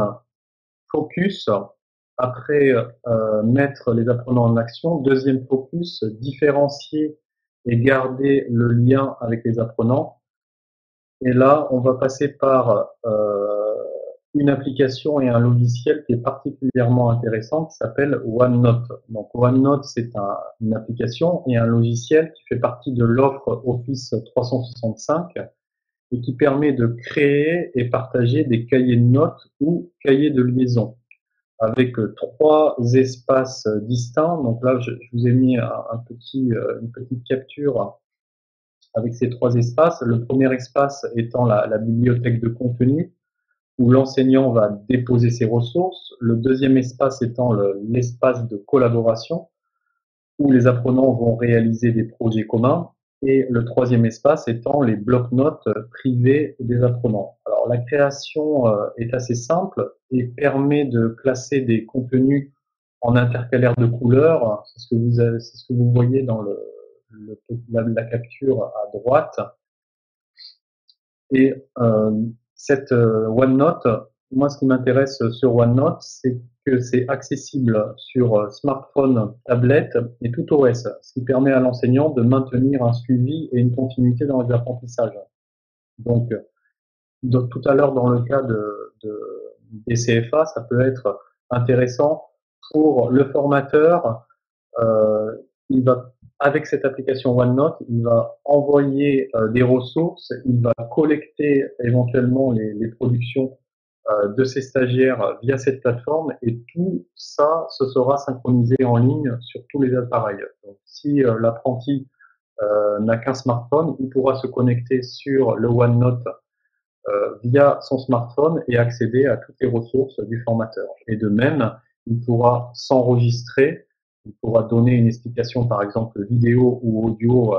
focus, après mettre les apprenants en action, deuxième focus, différencier et garder le lien avec les apprenants. Et là, on va passer par une application et un logiciel qui est particulièrement intéressant, qui s'appelle OneNote. Donc OneNote, c'est une application et un logiciel qui fait partie de l'offre Office 365 et qui permet de créer et partager des cahiers de notes ou cahiers de liaison avec trois espaces distincts. Donc là, je vous ai mis une petite capture avec ces trois espaces. Le premier espace étant la bibliothèque de contenu, où l'enseignant va déposer ses ressources. Le deuxième espace étant l'espace de collaboration, où les apprenants vont réaliser des projets communs. Et le troisième espace étant les blocs-notes privés des apprenants. Alors la création est assez simple et permet de classer des contenus en intercalaire de couleurs. C'est ce que vous voyez dans la capture à droite. Et cette OneNote, moi ce qui m'intéresse sur OneNote, c'est que c'est accessible sur smartphone, tablette et tout OS, ce qui permet à l'enseignant de maintenir un suivi et une continuité dans les apprentissages. Donc tout à l'heure, dans le cas des CFA, ça peut être intéressant pour le formateur. Il va, avec cette application OneNote, il va envoyer des ressources, il va collecter éventuellement les productions de ses stagiaires via cette plateforme, et tout ça se sera synchronisé en ligne sur tous les appareils. Donc, si l'apprenti n'a qu'un smartphone, il pourra se connecter sur le OneNote via son smartphone et accéder à toutes les ressources du formateur. Et de même, il pourra s'enregistrer, il pourra donner une explication, par exemple vidéo ou audio,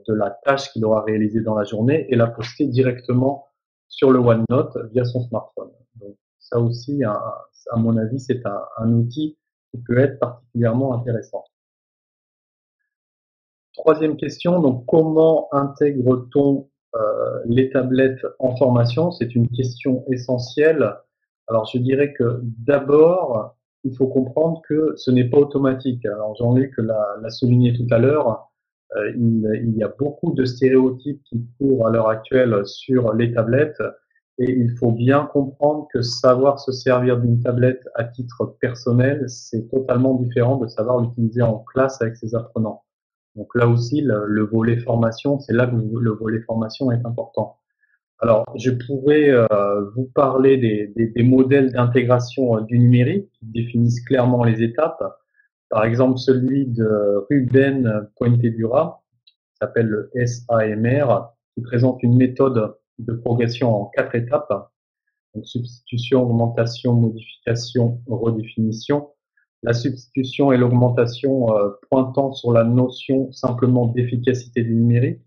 de la tâche qu'il aura réalisée dans la journée et la poster directement sur le OneNote via son smartphone. Donc ça aussi, à mon avis, c'est un outil qui peut être particulièrement intéressant. Troisième question, donc comment intègre-t-on les tablettes en formation? C'est une question essentielle. Alors je dirais que d'abord, il faut comprendre que ce n'est pas automatique. Alors Jean-Luc l'a souligné tout à l'heure, il y a beaucoup de stéréotypes qui courent à l'heure actuelle sur les tablettes, et il faut bien comprendre que savoir se servir d'une tablette à titre personnel, c'est totalement différent de savoir l'utiliser en classe avec ses apprenants. Donc là aussi, le volet formation, c'est là que le volet formation est important. Alors, je pourrais vous parler des modèles d'intégration du numérique qui définissent clairement les étapes. Par exemple, celui de Ruben Fuentedura, qui s'appelle le SAMR, qui présente une méthode de progression en 4 étapes. Donc, substitution, augmentation, modification, redéfinition. La substitution et l'augmentation pointant sur la notion simplement d'efficacité du numérique,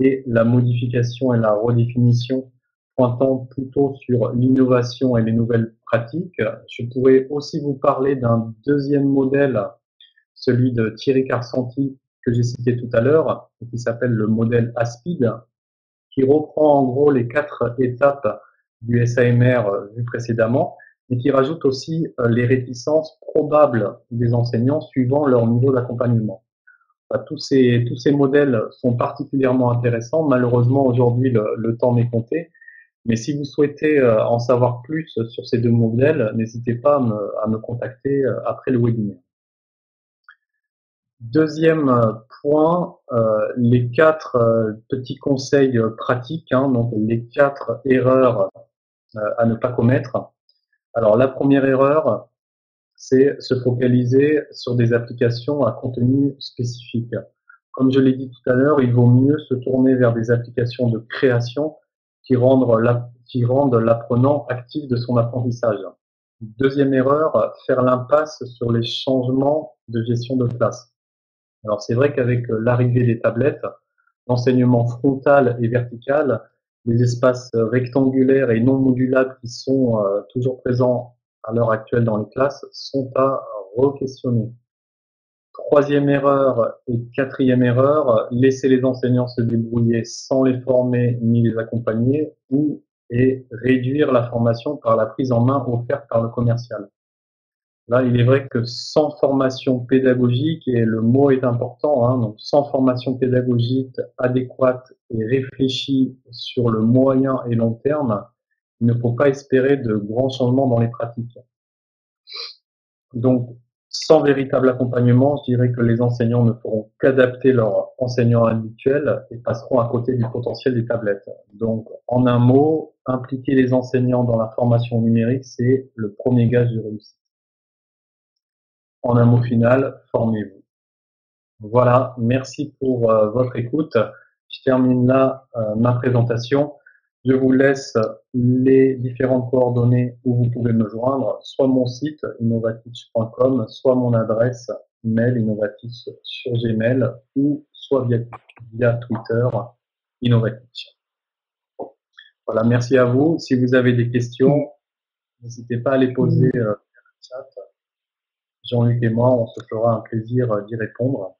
et la modification et la redéfinition pointant plutôt sur l'innovation et les nouvelles pratiques. Je pourrais aussi vous parler d'un deuxième modèle, celui de Thierry Carsanti, que j'ai cité tout à l'heure, qui s'appelle le modèle ASPID, qui reprend en gros les 4 étapes du SAMR vu précédemment, et qui rajoute aussi les réticences probables des enseignants suivant leur niveau d'accompagnement. Tous ces modèles sont particulièrement intéressants. Malheureusement, aujourd'hui, le temps m'est compté, Mais si vous souhaitez en savoir plus sur ces deux modèles, n'hésitez pas à me contacter après le webinaire. Deuxième point, les quatre petits conseils pratiques, hein, donc les quatre erreurs à ne pas commettre. Alors la première erreur, c'est se focaliser sur des applications à contenu spécifique. Comme je l'ai dit tout à l'heure, il vaut mieux se tourner vers des applications de création qui rendent l'apprenant actif de son apprentissage. Deuxième erreur, faire l'impasse sur les changements de gestion de classe. Alors c'est vrai qu'avec l'arrivée des tablettes, l'enseignement frontal et vertical, les espaces rectangulaires et non modulables qui sont toujours présents à l'heure actuelle dans les classes sont à re-questionner. Troisième erreur et quatrième erreur, laisser les enseignants se débrouiller sans les former ni les accompagner et réduire la formation par la prise en main offerte par le commercial. Là, il est vrai que sans formation pédagogique, et le mot est important, hein, donc sans formation pédagogique adéquate et réfléchie sur le moyen et long terme, il ne faut pas espérer de grands changements dans les pratiques. Donc, sans véritable accompagnement, je dirais que les enseignants ne feront qu'adapter leur enseignant habituel et passeront à côté du potentiel des tablettes. Donc, en un mot, impliquer les enseignants dans la formation numérique, c'est le premier gage de réussite. En un mot final, formez-vous. Voilà, merci pour votre écoute. Je termine là ma présentation. Je vous laisse les différentes coordonnées où vous pouvez me joindre, soit mon site innovatich.com, soit mon adresse mail innovatich sur Gmail ou soit via Twitter Innovatich. Voilà, merci à vous. Si vous avez des questions, n'hésitez pas à les poser dans le chat. Jean-Luc et moi, on se fera un plaisir d'y répondre.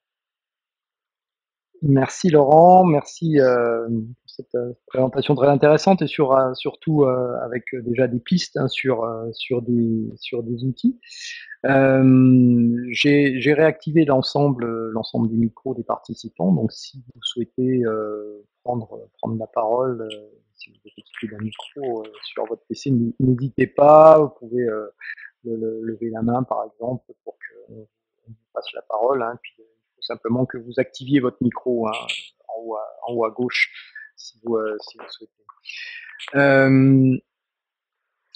Merci Laurent, merci pour cette présentation très intéressante et surtout avec déjà des pistes hein, sur des outils. J'ai réactivé l'ensemble des micros des participants, donc si vous souhaitez prendre la parole, si vous êtes équipé d'un micro sur votre PC, n'hésitez pas, vous pouvez lever la main par exemple pour qu'on vous passe la parole, hein, puis il faut simplement que vous activiez votre micro hein, en haut à gauche si vous souhaitez.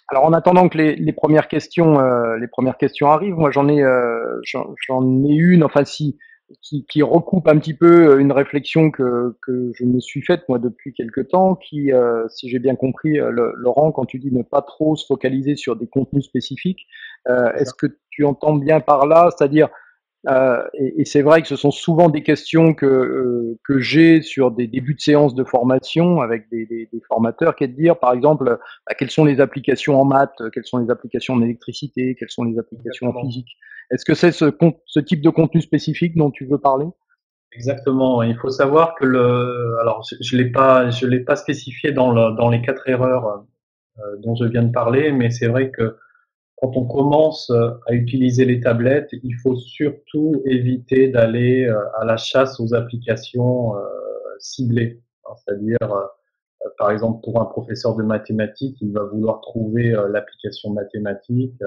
Alors en attendant que les premières questions arrivent, moi j'en ai une, enfin si qui recoupe un petit peu une réflexion que je me suis faite moi depuis quelque temps, qui si j'ai bien compris Laurent, quand tu dis ne pas trop se focaliser sur des contenus spécifiques, est-ce que tu entends bien par là, c'est-à-dire et c'est vrai que ce sont souvent des questions que j'ai sur des débuts de séance de formation avec des formateurs, qui est de dire, par exemple, quelles sont les applications en maths, quelles sont les applications en électricité, quelles sont les applications en Exactement. physique. Est-ce que c'est ce type de contenu spécifique dont tu veux parler? Exactement. Il faut savoir que alors je l'ai pas spécifié dans les quatre erreurs dont je viens de parler, mais c'est vrai que quand on commence à utiliser les tablettes, il faut surtout éviter d'aller à la chasse aux applications ciblées. C'est-à-dire, par exemple, pour un professeur de mathématiques, il va vouloir trouver l'application mathématique.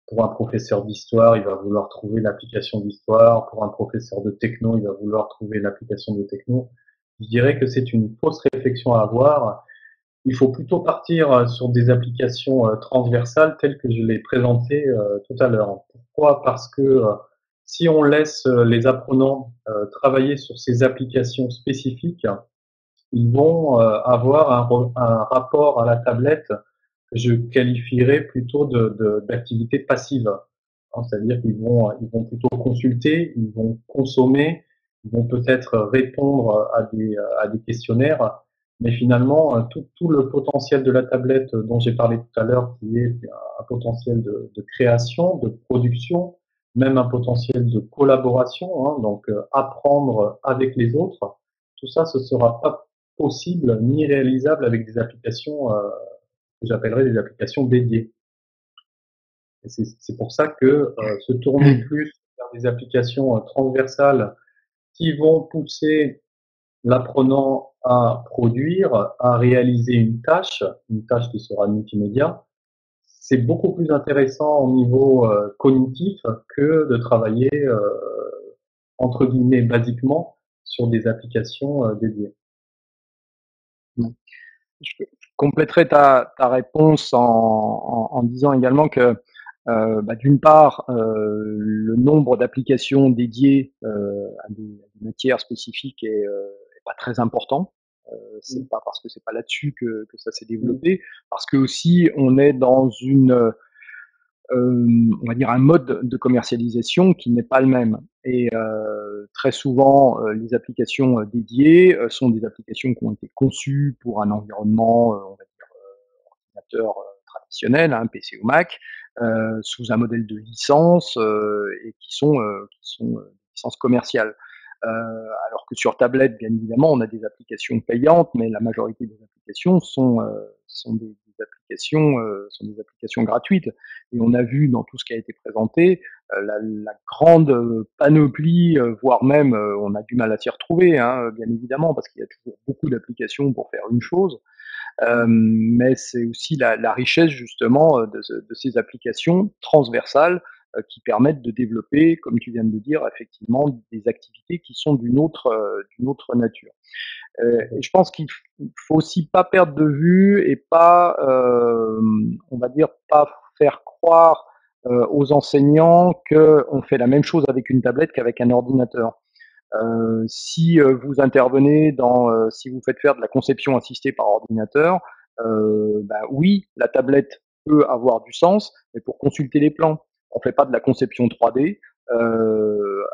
Pour un professeur d'histoire, il va vouloir trouver l'application d'histoire. Pour un professeur de techno, il va vouloir trouver l'application de techno. Je dirais que c'est une fausse réflexion à avoir. Il faut plutôt partir sur des applications transversales telles que je l'ai présentées tout à l'heure. Pourquoi? Parce que si on laisse les apprenants travailler sur ces applications spécifiques, ils vont avoir un rapport à la tablette que je qualifierais plutôt d'activité passive. C'est-à-dire ils vont plutôt consulter, ils vont consommer, ils vont peut-être répondre à des questionnaires, mais finalement, tout le potentiel de la tablette dont j'ai parlé tout à l'heure, qui est un potentiel de création, de production, même un potentiel de collaboration, hein, donc apprendre avec les autres, tout ça, ce sera pas possible ni réalisable avec des applications que j'appellerais des applications dédiées. Et c'est pour ça que se tourner plus vers des applications transversales qui vont pousser l'apprenant à produire, à réaliser une tâche qui sera multimédia, c'est beaucoup plus intéressant au niveau cognitif que de travailler entre guillemets basiquement sur des applications dédiées. Je compléterai ta réponse en disant également que d'une part, le nombre d'applications dédiées à des matières spécifiques est pas très important. C'est pas parce que c'est pas là-dessus que ça s'est développé, parce que aussi on est dans on va dire un mode de commercialisation qui n'est pas le même. Et très souvent, les applications dédiées sont des applications qui ont été conçues pour un environnement, on va dire, ordinateur traditionnel, hein, PC ou Mac, sous un modèle de licence et qui sont des licences commerciales. Alors que sur tablette, bien évidemment, on a des applications payantes, mais la majorité des applications sont des applications gratuites. Et on a vu dans tout ce qui a été présenté la grande panoplie, voire même on a du mal à s'y retrouver, hein, bien évidemment, parce qu'il y a toujours beaucoup d'applications pour faire une chose. Mais c'est aussi la richesse justement de ces applications transversales qui permettent de développer, comme tu viens de le dire, effectivement des activités qui sont d'une autre nature. Et je pense qu'il faut aussi pas perdre de vue et pas, on va dire, pas faire croire aux enseignants qu'on fait la même chose avec une tablette qu'avec un ordinateur. Si vous intervenez si vous faites faire de la conception assistée par ordinateur, oui, la tablette peut avoir du sens, mais pour consulter les plans, on fait pas de la conception 3D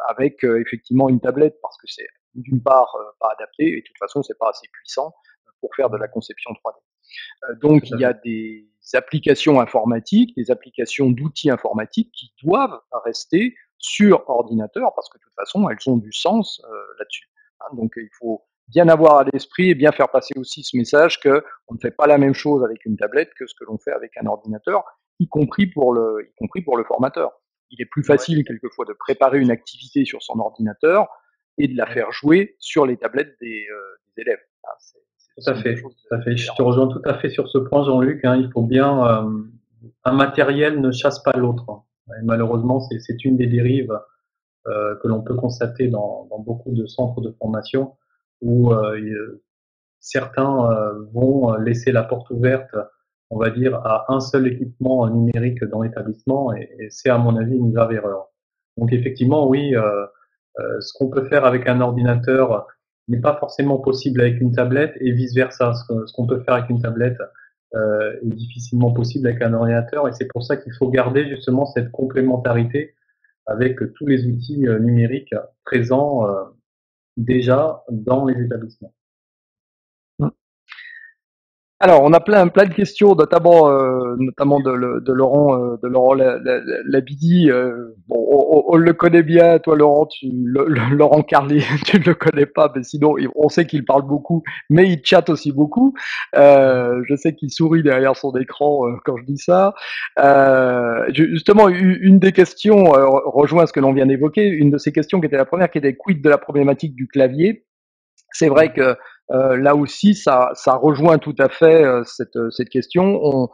avec effectivement une tablette parce que c'est d'une part pas adapté et de toute façon c'est pas assez puissant pour faire de la conception 3D. Donc il y a des applications informatiques, des applications d'outils informatiques qui doivent rester sur ordinateur parce que de toute façon elles ont du sens là-dessus. Hein, donc il faut bien avoir à l'esprit et bien faire passer aussi ce message que on ne fait pas la même chose avec une tablette que ce que l'on fait avec un ordinateur, y compris pour le formateur. Il est plus Ouais, facile quelquefois de préparer une activité sur son ordinateur et de la faire jouer sur les tablettes des élèves. Hein, tout à sont deux fait, choses tout à fait. Je te différentes. rejoins tout à fait sur ce point, Jean-Luc, hein. Il faut bien un matériel ne chasse pas l'autre, hein. Et malheureusement, c'est une des dérives que l'on peut constater dans beaucoup de centres de formation où certains vont laisser la porte ouverte, on va dire, à un seul équipement numérique dans l'établissement et c'est à mon avis une grave erreur. Donc effectivement, oui, ce qu'on peut faire avec un ordinateur n'est pas forcément possible avec une tablette et vice versa. Ce qu'on peut faire avec une tablette est difficilement possible avec un ordinateur et c'est pour ça qu'il faut garder justement cette complémentarité avec tous les outils numériques présents déjà dans les établissements. Alors, on a plein de questions, notamment de Laurent Labidi. Bon, on le connaît bien, toi, Laurent, Laurent Carlier, tu ne le connais pas, mais sinon, on sait qu'il parle beaucoup, mais il chatte aussi beaucoup. Je sais qu'il sourit derrière son écran quand je dis ça. Justement, une des questions rejoint ce que l'on vient d'évoquer. Une de ces questions qui était la première, qui était quid de la problématique du clavier. C'est vrai que là aussi, ça rejoint tout à fait cette question.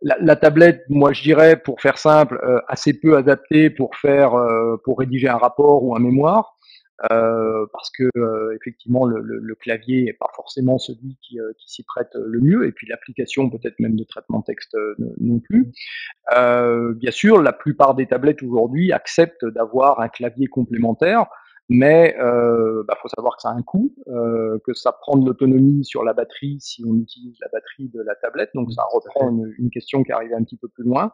La tablette, moi je dirais, pour faire simple, assez peu adaptée pour rédiger un rapport ou un mémoire, parce que effectivement le clavier n'est pas forcément celui qui s'y prête le mieux, et puis l'application peut-être même de traitement de texte non plus. Bien sûr, la plupart des tablettes aujourd'hui acceptent d'avoir un clavier complémentaire, mais faut savoir que ça a un coût, que ça prend de l'autonomie sur la batterie si on utilise la batterie de la tablette. Donc ça reprend une question qui arrive un petit peu plus loin.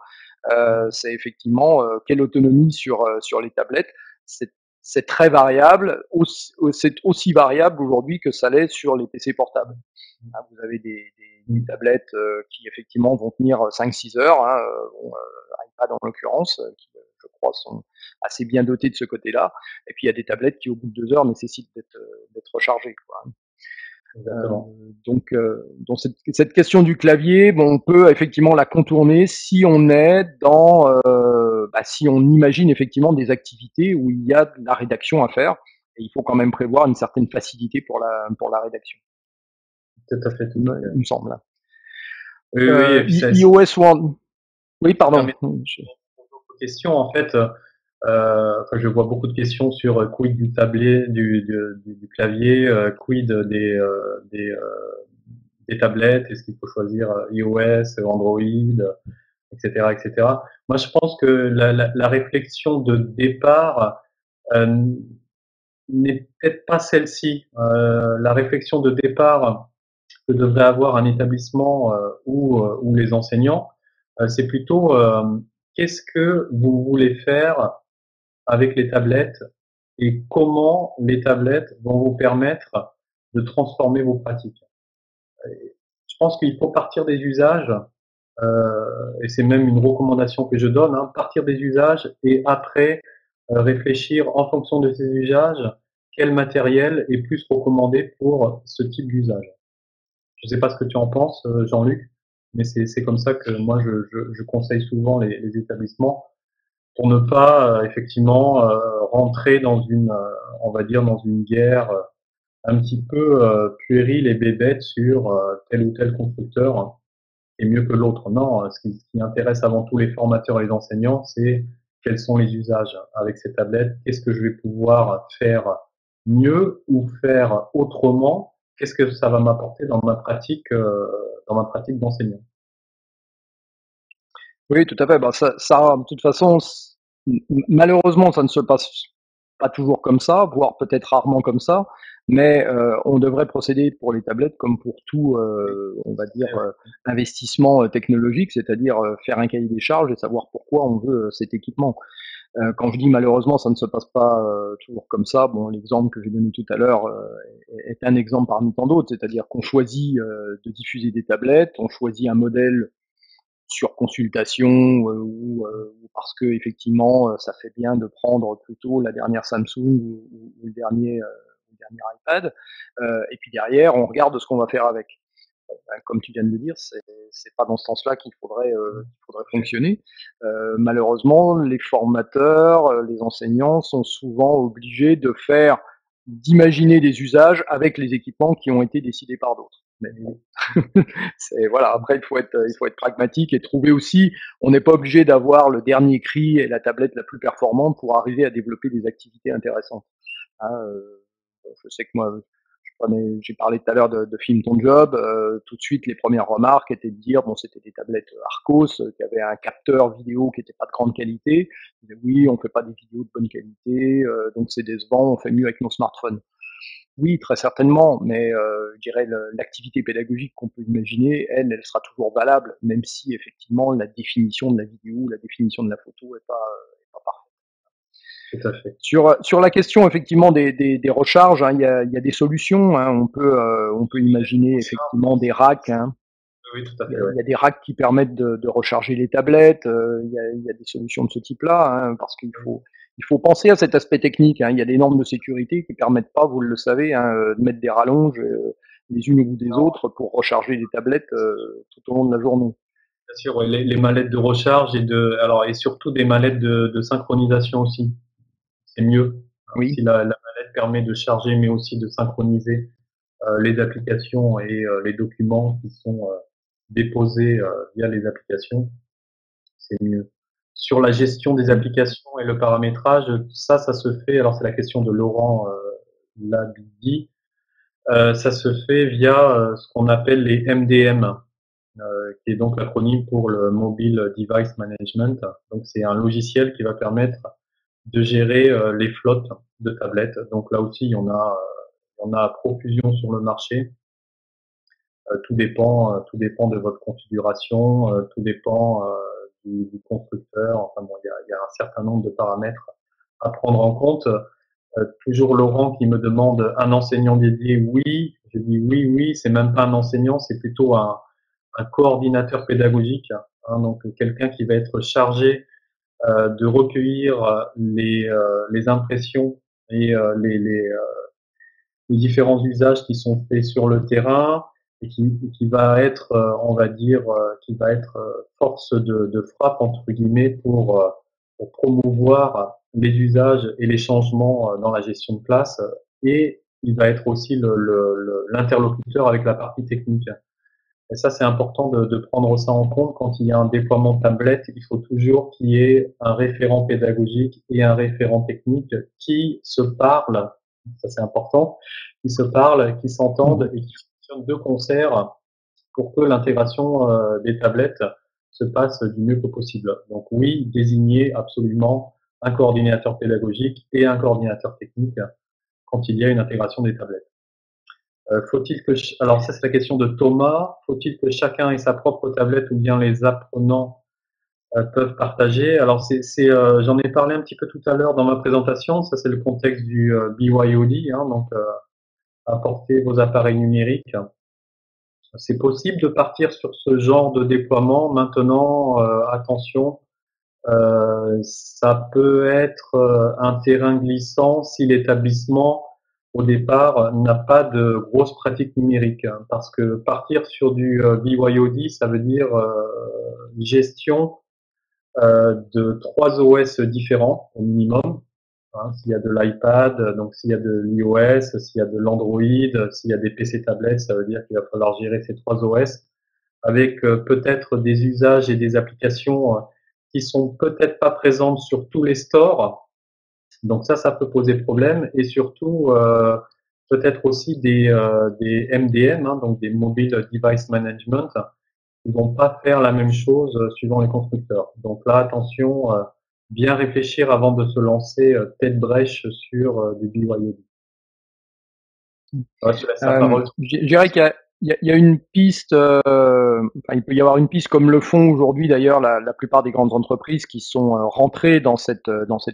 C'est effectivement quelle autonomie sur les tablettes. C'est très variable, c'est aussi variable aujourd'hui que ça l'est sur les PC portables. Hein, vous avez des tablettes qui effectivement vont tenir 5-6 heures, hein, iPad en l'occurrence, qui je crois sont assez bien dotés de ce côté-là. Et puis il y a des tablettes qui au bout de 2 heures nécessitent d'être rechargées, quoi. Donc cette question du clavier, bon, on peut effectivement la contourner si on est si on imagine effectivement des activités où il y a de la rédaction à faire. Et il faut quand même prévoir une certaine facilité pour la rédaction. Tout à fait, tout Il à fait. me semble. Oui, oui, et puis ça iOS One. Oui, pardon. permet d'autres questions, en fait. Enfin, je vois beaucoup de questions sur quid du tablé, du clavier, quid des tablettes, est-ce qu'il faut choisir iOS, Android, etc., etc. Moi, je pense que la réflexion de départ euh, n'est peut-être pas celle-ci. La réflexion de départ que devrait avoir un établissement ou les enseignants, c'est plutôt qu'est-ce que vous voulez faire avec les tablettes et comment les tablettes vont vous permettre de transformer vos pratiques. Je pense qu'il faut partir des usages, et c'est même une recommandation que je donne, hein, partir des usages et après réfléchir en fonction de ces usages, quel matériel est plus recommandé pour ce type d'usage. Je ne sais pas ce que tu en penses, Jean-Luc, mais c'est comme ça que moi je conseille souvent les établissements pour ne pas effectivement rentrer dans une, on va dire, dans une guerre un petit peu puérile et bébête sur tel ou tel constructeur est mieux que l'autre. Non, ce qui intéresse avant tout les formateurs et les enseignants, c'est quels sont les usages avec ces tablettes, qu'est-ce que je vais pouvoir faire mieux ou faire autrement, qu'est-ce que ça va m'apporter dans ma pratique d'enseignant. Oui, tout à fait. Bah, ça, de toute façon, malheureusement, ça ne se passe pas toujours comme ça, voire peut-être rarement comme ça, mais on devrait procéder pour les tablettes comme pour tout, Oui, on va tout à dire, fait, ouais. investissement technologique, c'est-à-dire faire un cahier des charges et savoir pourquoi on veut cet équipement. Quand je dis malheureusement, ça ne se passe pas toujours comme ça. Bon, l'exemple que j'ai donné tout à l'heure est un exemple parmi tant d'autres, c'est-à-dire qu'on choisit de diffuser des tablettes, on choisit un modèle sur consultation ou parce que effectivement ça fait bien de prendre plutôt la dernière Samsung ou le dernier iPad. Et puis derrière, on regarde ce qu'on va faire avec. Comme tu viens de le dire, c'est pas dans ce sens-là qu'il faudrait fonctionner. Malheureusement, les formateurs, les enseignants sont souvent obligés d'imaginer des usages avec les équipements qui ont été décidés par d'autres. Mais voilà. Après, il faut être pragmatique et trouver aussi. On n'est pas obligé d'avoir le dernier cri et la tablette la plus performante pour arriver à développer des activités intéressantes. Hein, je sais que moi, j'ai parlé tout à l'heure de Film ton job. Tout de suite, les premières remarques étaient de dire bon, c'était des tablettes Arcos qui avaient un capteur vidéo qui n'était pas de grande qualité. Ils disaient, oui, on fait pas des vidéos de bonne qualité, donc c'est décevant. On fait mieux avec nos smartphones. Oui, très certainement, mais je dirais l'activité pédagogique qu'on peut imaginer, elle sera toujours valable, même si effectivement la définition de la vidéo, la définition de la photo est pas parfaite. Tout à fait. Sur la question effectivement des recharges, hein, il y a des solutions. Hein, on peut imaginer effectivement des racks. Hein, Oui, tout à il y fait, a, ouais. il y a des racks qui permettent de recharger les tablettes. Il y a des solutions de ce type-là, hein, parce qu'il faut penser à cet aspect technique. Hein. Il y a des normes de sécurité qui permettent pas, vous le savez, hein, de mettre des rallonges les unes au bout des autres pour recharger les tablettes tout au long de la journée. Bien sûr, ouais, les mallettes de recharge et surtout des mallettes de synchronisation aussi. C'est mieux. Oui, Si la mallette permet de charger mais aussi de synchroniser les applications et les documents qui sont déposés via les applications, c'est mieux. Sur la gestion des oui, applications et le paramétrage, ça se fait. Alors c'est la question de Laurent Labidi. Ça se fait via ce qu'on appelle les MDM, qui est donc l'acronyme pour le Mobile Device Management. Donc c'est un logiciel qui va permettre de gérer les flottes de tablettes. Donc là aussi, il y en a à profusion sur le marché. Tout dépend de votre configuration, tout dépend du constructeur. Enfin bon, il y a un certain nombre de paramètres à prendre en compte. Toujours Laurent qui me demande un enseignant dédié. Oui, je dis oui, oui, c'est même pas un enseignant, c'est plutôt un coordinateur pédagogique, hein, donc quelqu'un qui va être chargé de recueillir les impressions et les différents usages qui sont faits sur le terrain et qui va être, on va dire, qui va être force de frappe entre guillemets pour promouvoir les usages et les changements dans la gestion de classe, et il va être aussi l'interlocuteur avec la partie technique. Et ça, c'est important de prendre ça en compte quand il y a un déploiement de tablette. Il faut toujours qu'il y ait un référent pédagogique et un référent technique qui se parlent, ça c'est important, qui se parlent, qui s'entendent et qui fonctionnent de concert pour que l'intégration des tablettes se passe du mieux que possible. Donc oui, désigner absolument un coordinateur pédagogique et un coordinateur technique quand il y a une intégration des tablettes. Faut-il que alors ça c'est la question de Thomas. Faut-il que chacun ait sa propre tablette ou bien les apprenants peuvent partager? Alors j'en ai parlé un petit peu tout à l'heure dans ma présentation. Ça c'est le contexte du BYOD, hein, donc apporter vos appareils numériques. C'est possible de partir sur ce genre de déploiement. Maintenant, attention, ça peut être un terrain glissant si l'établissement, au départ, n'a pas de grosses pratiques numériques. Hein, parce que partir sur du BYOD, ça veut dire gestion de 3 OS différents au minimum. Hein, s'il y a de l'iPad, donc s'il y a de l'iOS, s'il y a de l'Android, s'il y a des PC tablettes, ça veut dire qu'il va falloir gérer ces 3 OS avec peut-être des usages et des applications qui sont peut-être pas présentes sur tous les stores. Donc ça peut poser problème et surtout peut-être aussi des MDM, hein, donc des Mobile Device Management, qui vont pas faire la même chose suivant les constructeurs. Donc là, attention, bien réfléchir avant de se lancer tête brèche sur des BYOD. Ouais, je te laisse la parole. Je dirais qu'il y a une piste, enfin, il peut y avoir une piste comme le font aujourd'hui d'ailleurs la plupart des grandes entreprises qui sont rentrées dans cette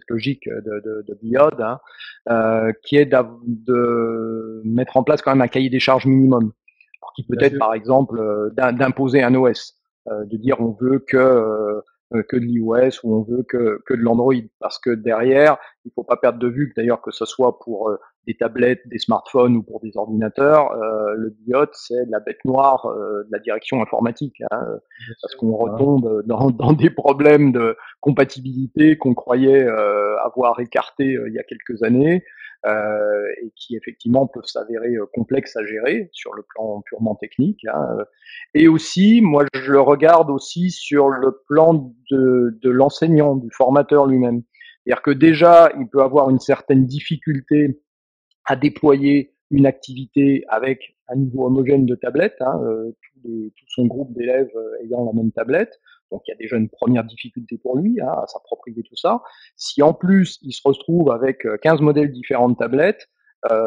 logique de BIOD, hein, qui est de mettre en place quand même un cahier des charges minimum, alors qui peut Bien être sûr. par exemple d'imposer un OS, de dire on veut que de l'iOS ou on veut que de l'Android, parce que derrière, il faut pas perdre de vue que d'ailleurs que ce soit pour des tablettes, des smartphones ou pour des ordinateurs, le BIOD, c'est la bête noire de la direction informatique, hein, Bien parce sûr. qu'on Voilà. retombe dans des problèmes de compatibilité qu'on croyait avoir écartés il y a quelques années, et qui effectivement peuvent s'avérer complexes à gérer sur le plan purement technique, hein. Et aussi, moi je le regarde aussi sur le plan de l'enseignant, du formateur lui-même. C'est-à-dire que déjà, il peut avoir une certaine difficulté à déployer une activité avec un niveau homogène de tablette, hein, tout son groupe d'élèves ayant la même tablette. Donc il y a déjà une première difficulté pour lui, hein, à s'approprier tout ça. Si en plus il se retrouve avec 15 modèles différents de tablettes,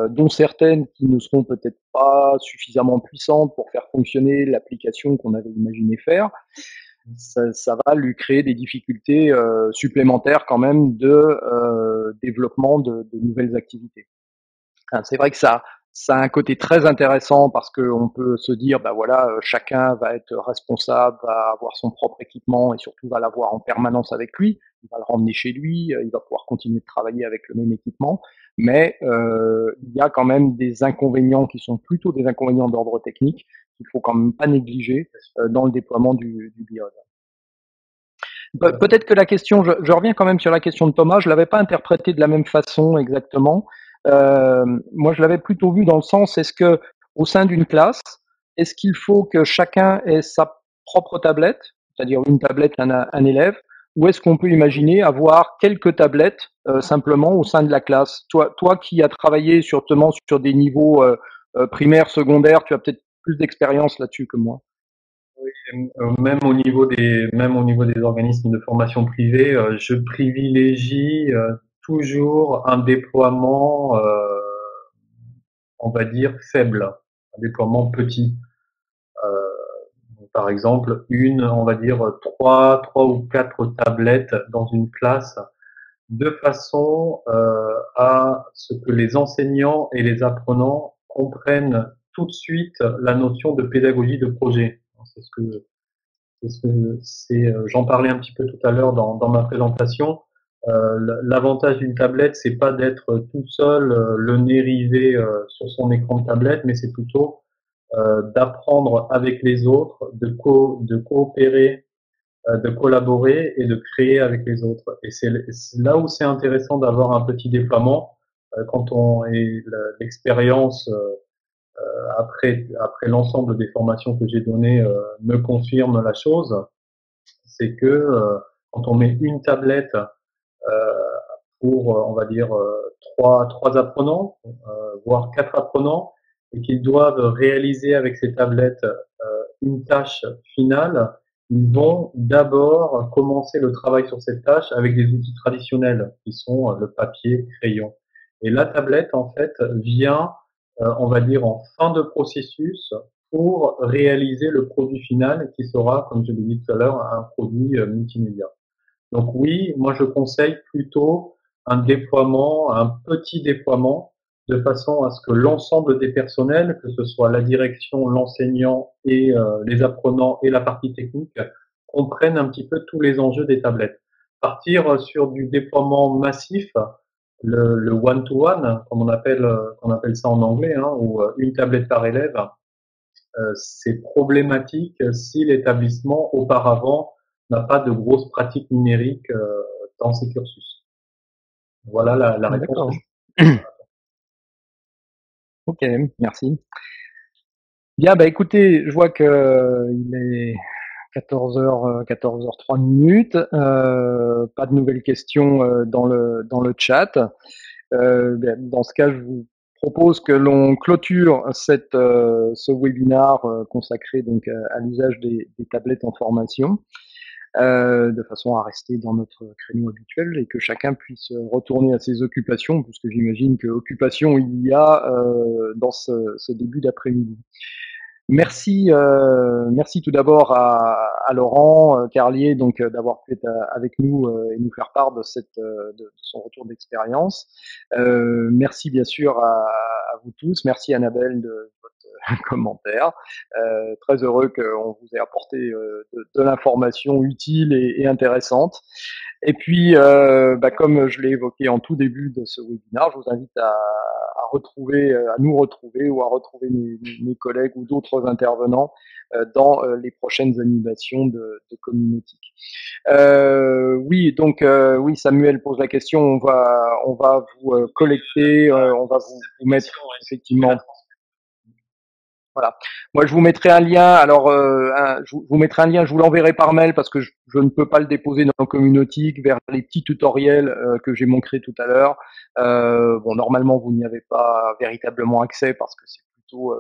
dont certaines qui ne seront peut-être pas suffisamment puissantes pour faire fonctionner l'application qu'on avait imaginé faire, ça va lui créer des difficultés supplémentaires quand même de développement de nouvelles activités. C'est vrai que ça a un côté très intéressant parce qu'on peut se dire, bah voilà, chacun va être responsable, va avoir son propre équipement et surtout va l'avoir en permanence avec lui. Il va le ramener chez lui, il va pouvoir continuer de travailler avec le même équipement. Mais il y a quand même des inconvénients qui sont plutôt des inconvénients d'ordre technique qu'il faut quand même pas négliger dans le déploiement du BIOD. Peut-être que la question, je reviens quand même sur la question de Thomas, je l'avais pas interprété de la même façon exactement. Moi, je l'avais plutôt vu dans le sens, est-ce que au sein d'une classe, est-ce qu'il faut que chacun ait sa propre tablette, c'est-à-dire une tablette, un élève, ou est-ce qu'on peut imaginer avoir quelques tablettes simplement au sein de la classe? Toi qui as travaillé sur des niveaux primaires, secondaires, tu as peut-être plus d'expérience là-dessus que moi. Même au niveau des organismes de formation privée, je privilégie toujours un déploiement, on va dire faible, un déploiement petit. Par exemple, on va dire trois ou quatre tablettes dans une classe, de façon à ce que les enseignants et les apprenants comprennent tout de suite la notion de pédagogie de projet. C'est ce que j'en parlais un petit peu tout à l'heure dans ma présentation. L'avantage d'une tablette, c'est pas d'être tout seul, le nez rivé sur son écran de tablette, mais c'est plutôt d'apprendre avec les autres, de coopérer de collaborer et de créer avec les autres. Et c'est là où c'est intéressant d'avoir un petit déploiement quand on est l'expérience après l'ensemble des formations que j'ai données me confirme la chose, c'est que quand on met une tablette pour, on va dire, trois apprenants, voire quatre apprenants, et qu'ils doivent réaliser avec ces tablettes une tâche finale, ils vont d'abord commencer le travail sur cette tâche avec des outils traditionnels qui sont le papier, crayon. Et la tablette, en fait, vient, on va dire, en fin de processus pour réaliser le produit final qui sera, comme je l'ai dit tout à l'heure, un produit multimédia. Donc oui, moi je conseille plutôt un déploiement, un petit déploiement, de façon à ce que l'ensemble des personnels, que ce soit la direction, l'enseignant et les apprenants et la partie technique, comprennent un petit peu tous les enjeux des tablettes. Partir sur du déploiement massif, le one-to-one, comme on appelle ça en anglais, hein, ou une tablette par élève, c'est problématique si l'établissement auparavant n'a pas de grosses pratiques numériques dans ses cursus. Voilà la réponse que D'accord. je. Ok, merci. Bien, bah écoutez, je vois que il est 14h, 14h03 minutes. Pas de nouvelles questions dans le chat. Dans ce cas, je vous propose que l'on clôture ce webinaire consacré donc à l'usage des tablettes en formation, de façon à rester dans notre créneau habituel et que chacun puisse retourner à ses occupations, puisque j'imagine que occupation il y a dans ce début d'après-midi. Merci, merci tout d'abord à Laurent Carlier donc d'avoir pu être avec nous et nous faire part de son retour d'expérience. Merci bien sûr à vous tous. Merci Annabelle de votre commentaire. Très heureux qu'on vous ait apporté de l'information utile et intéressante. Et puis, comme je l'ai évoqué en tout début de ce webinaire, je vous invite à nous retrouver ou à retrouver mes collègues ou d'autres intervenants dans les prochaines animations de Communautique. Oui, donc oui, Samuel pose la question. On va vous collecter, on va vous mettre effectivement. Voilà. Moi, je vous mettrai un lien. Alors, je vous mettrai un lien. Je vous l'enverrai par mail parce que je ne peux pas le déposer dans Communautique vers les petits tutoriels que j'ai montrés tout à l'heure. Bon, normalement, vous n'y avez pas véritablement accès parce que c'est plutôt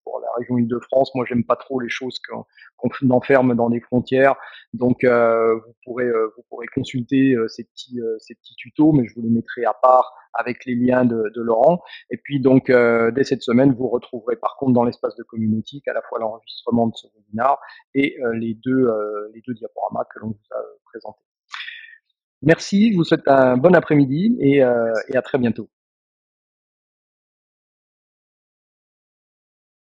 pour la région Île-de-France. Moi, j'aime pas trop les choses qu'on enferme dans des frontières. Donc, vous pourrez consulter ces petits tutos, mais je vous les mettrai à part avec les liens de Laurent. Et puis donc, dès cette semaine, vous retrouverez par contre dans l'espace de Communautique à la fois l'enregistrement de ce webinaire et les deux diaporamas que l'on vous a présentés. Merci, je vous souhaite un bon après-midi et à très bientôt.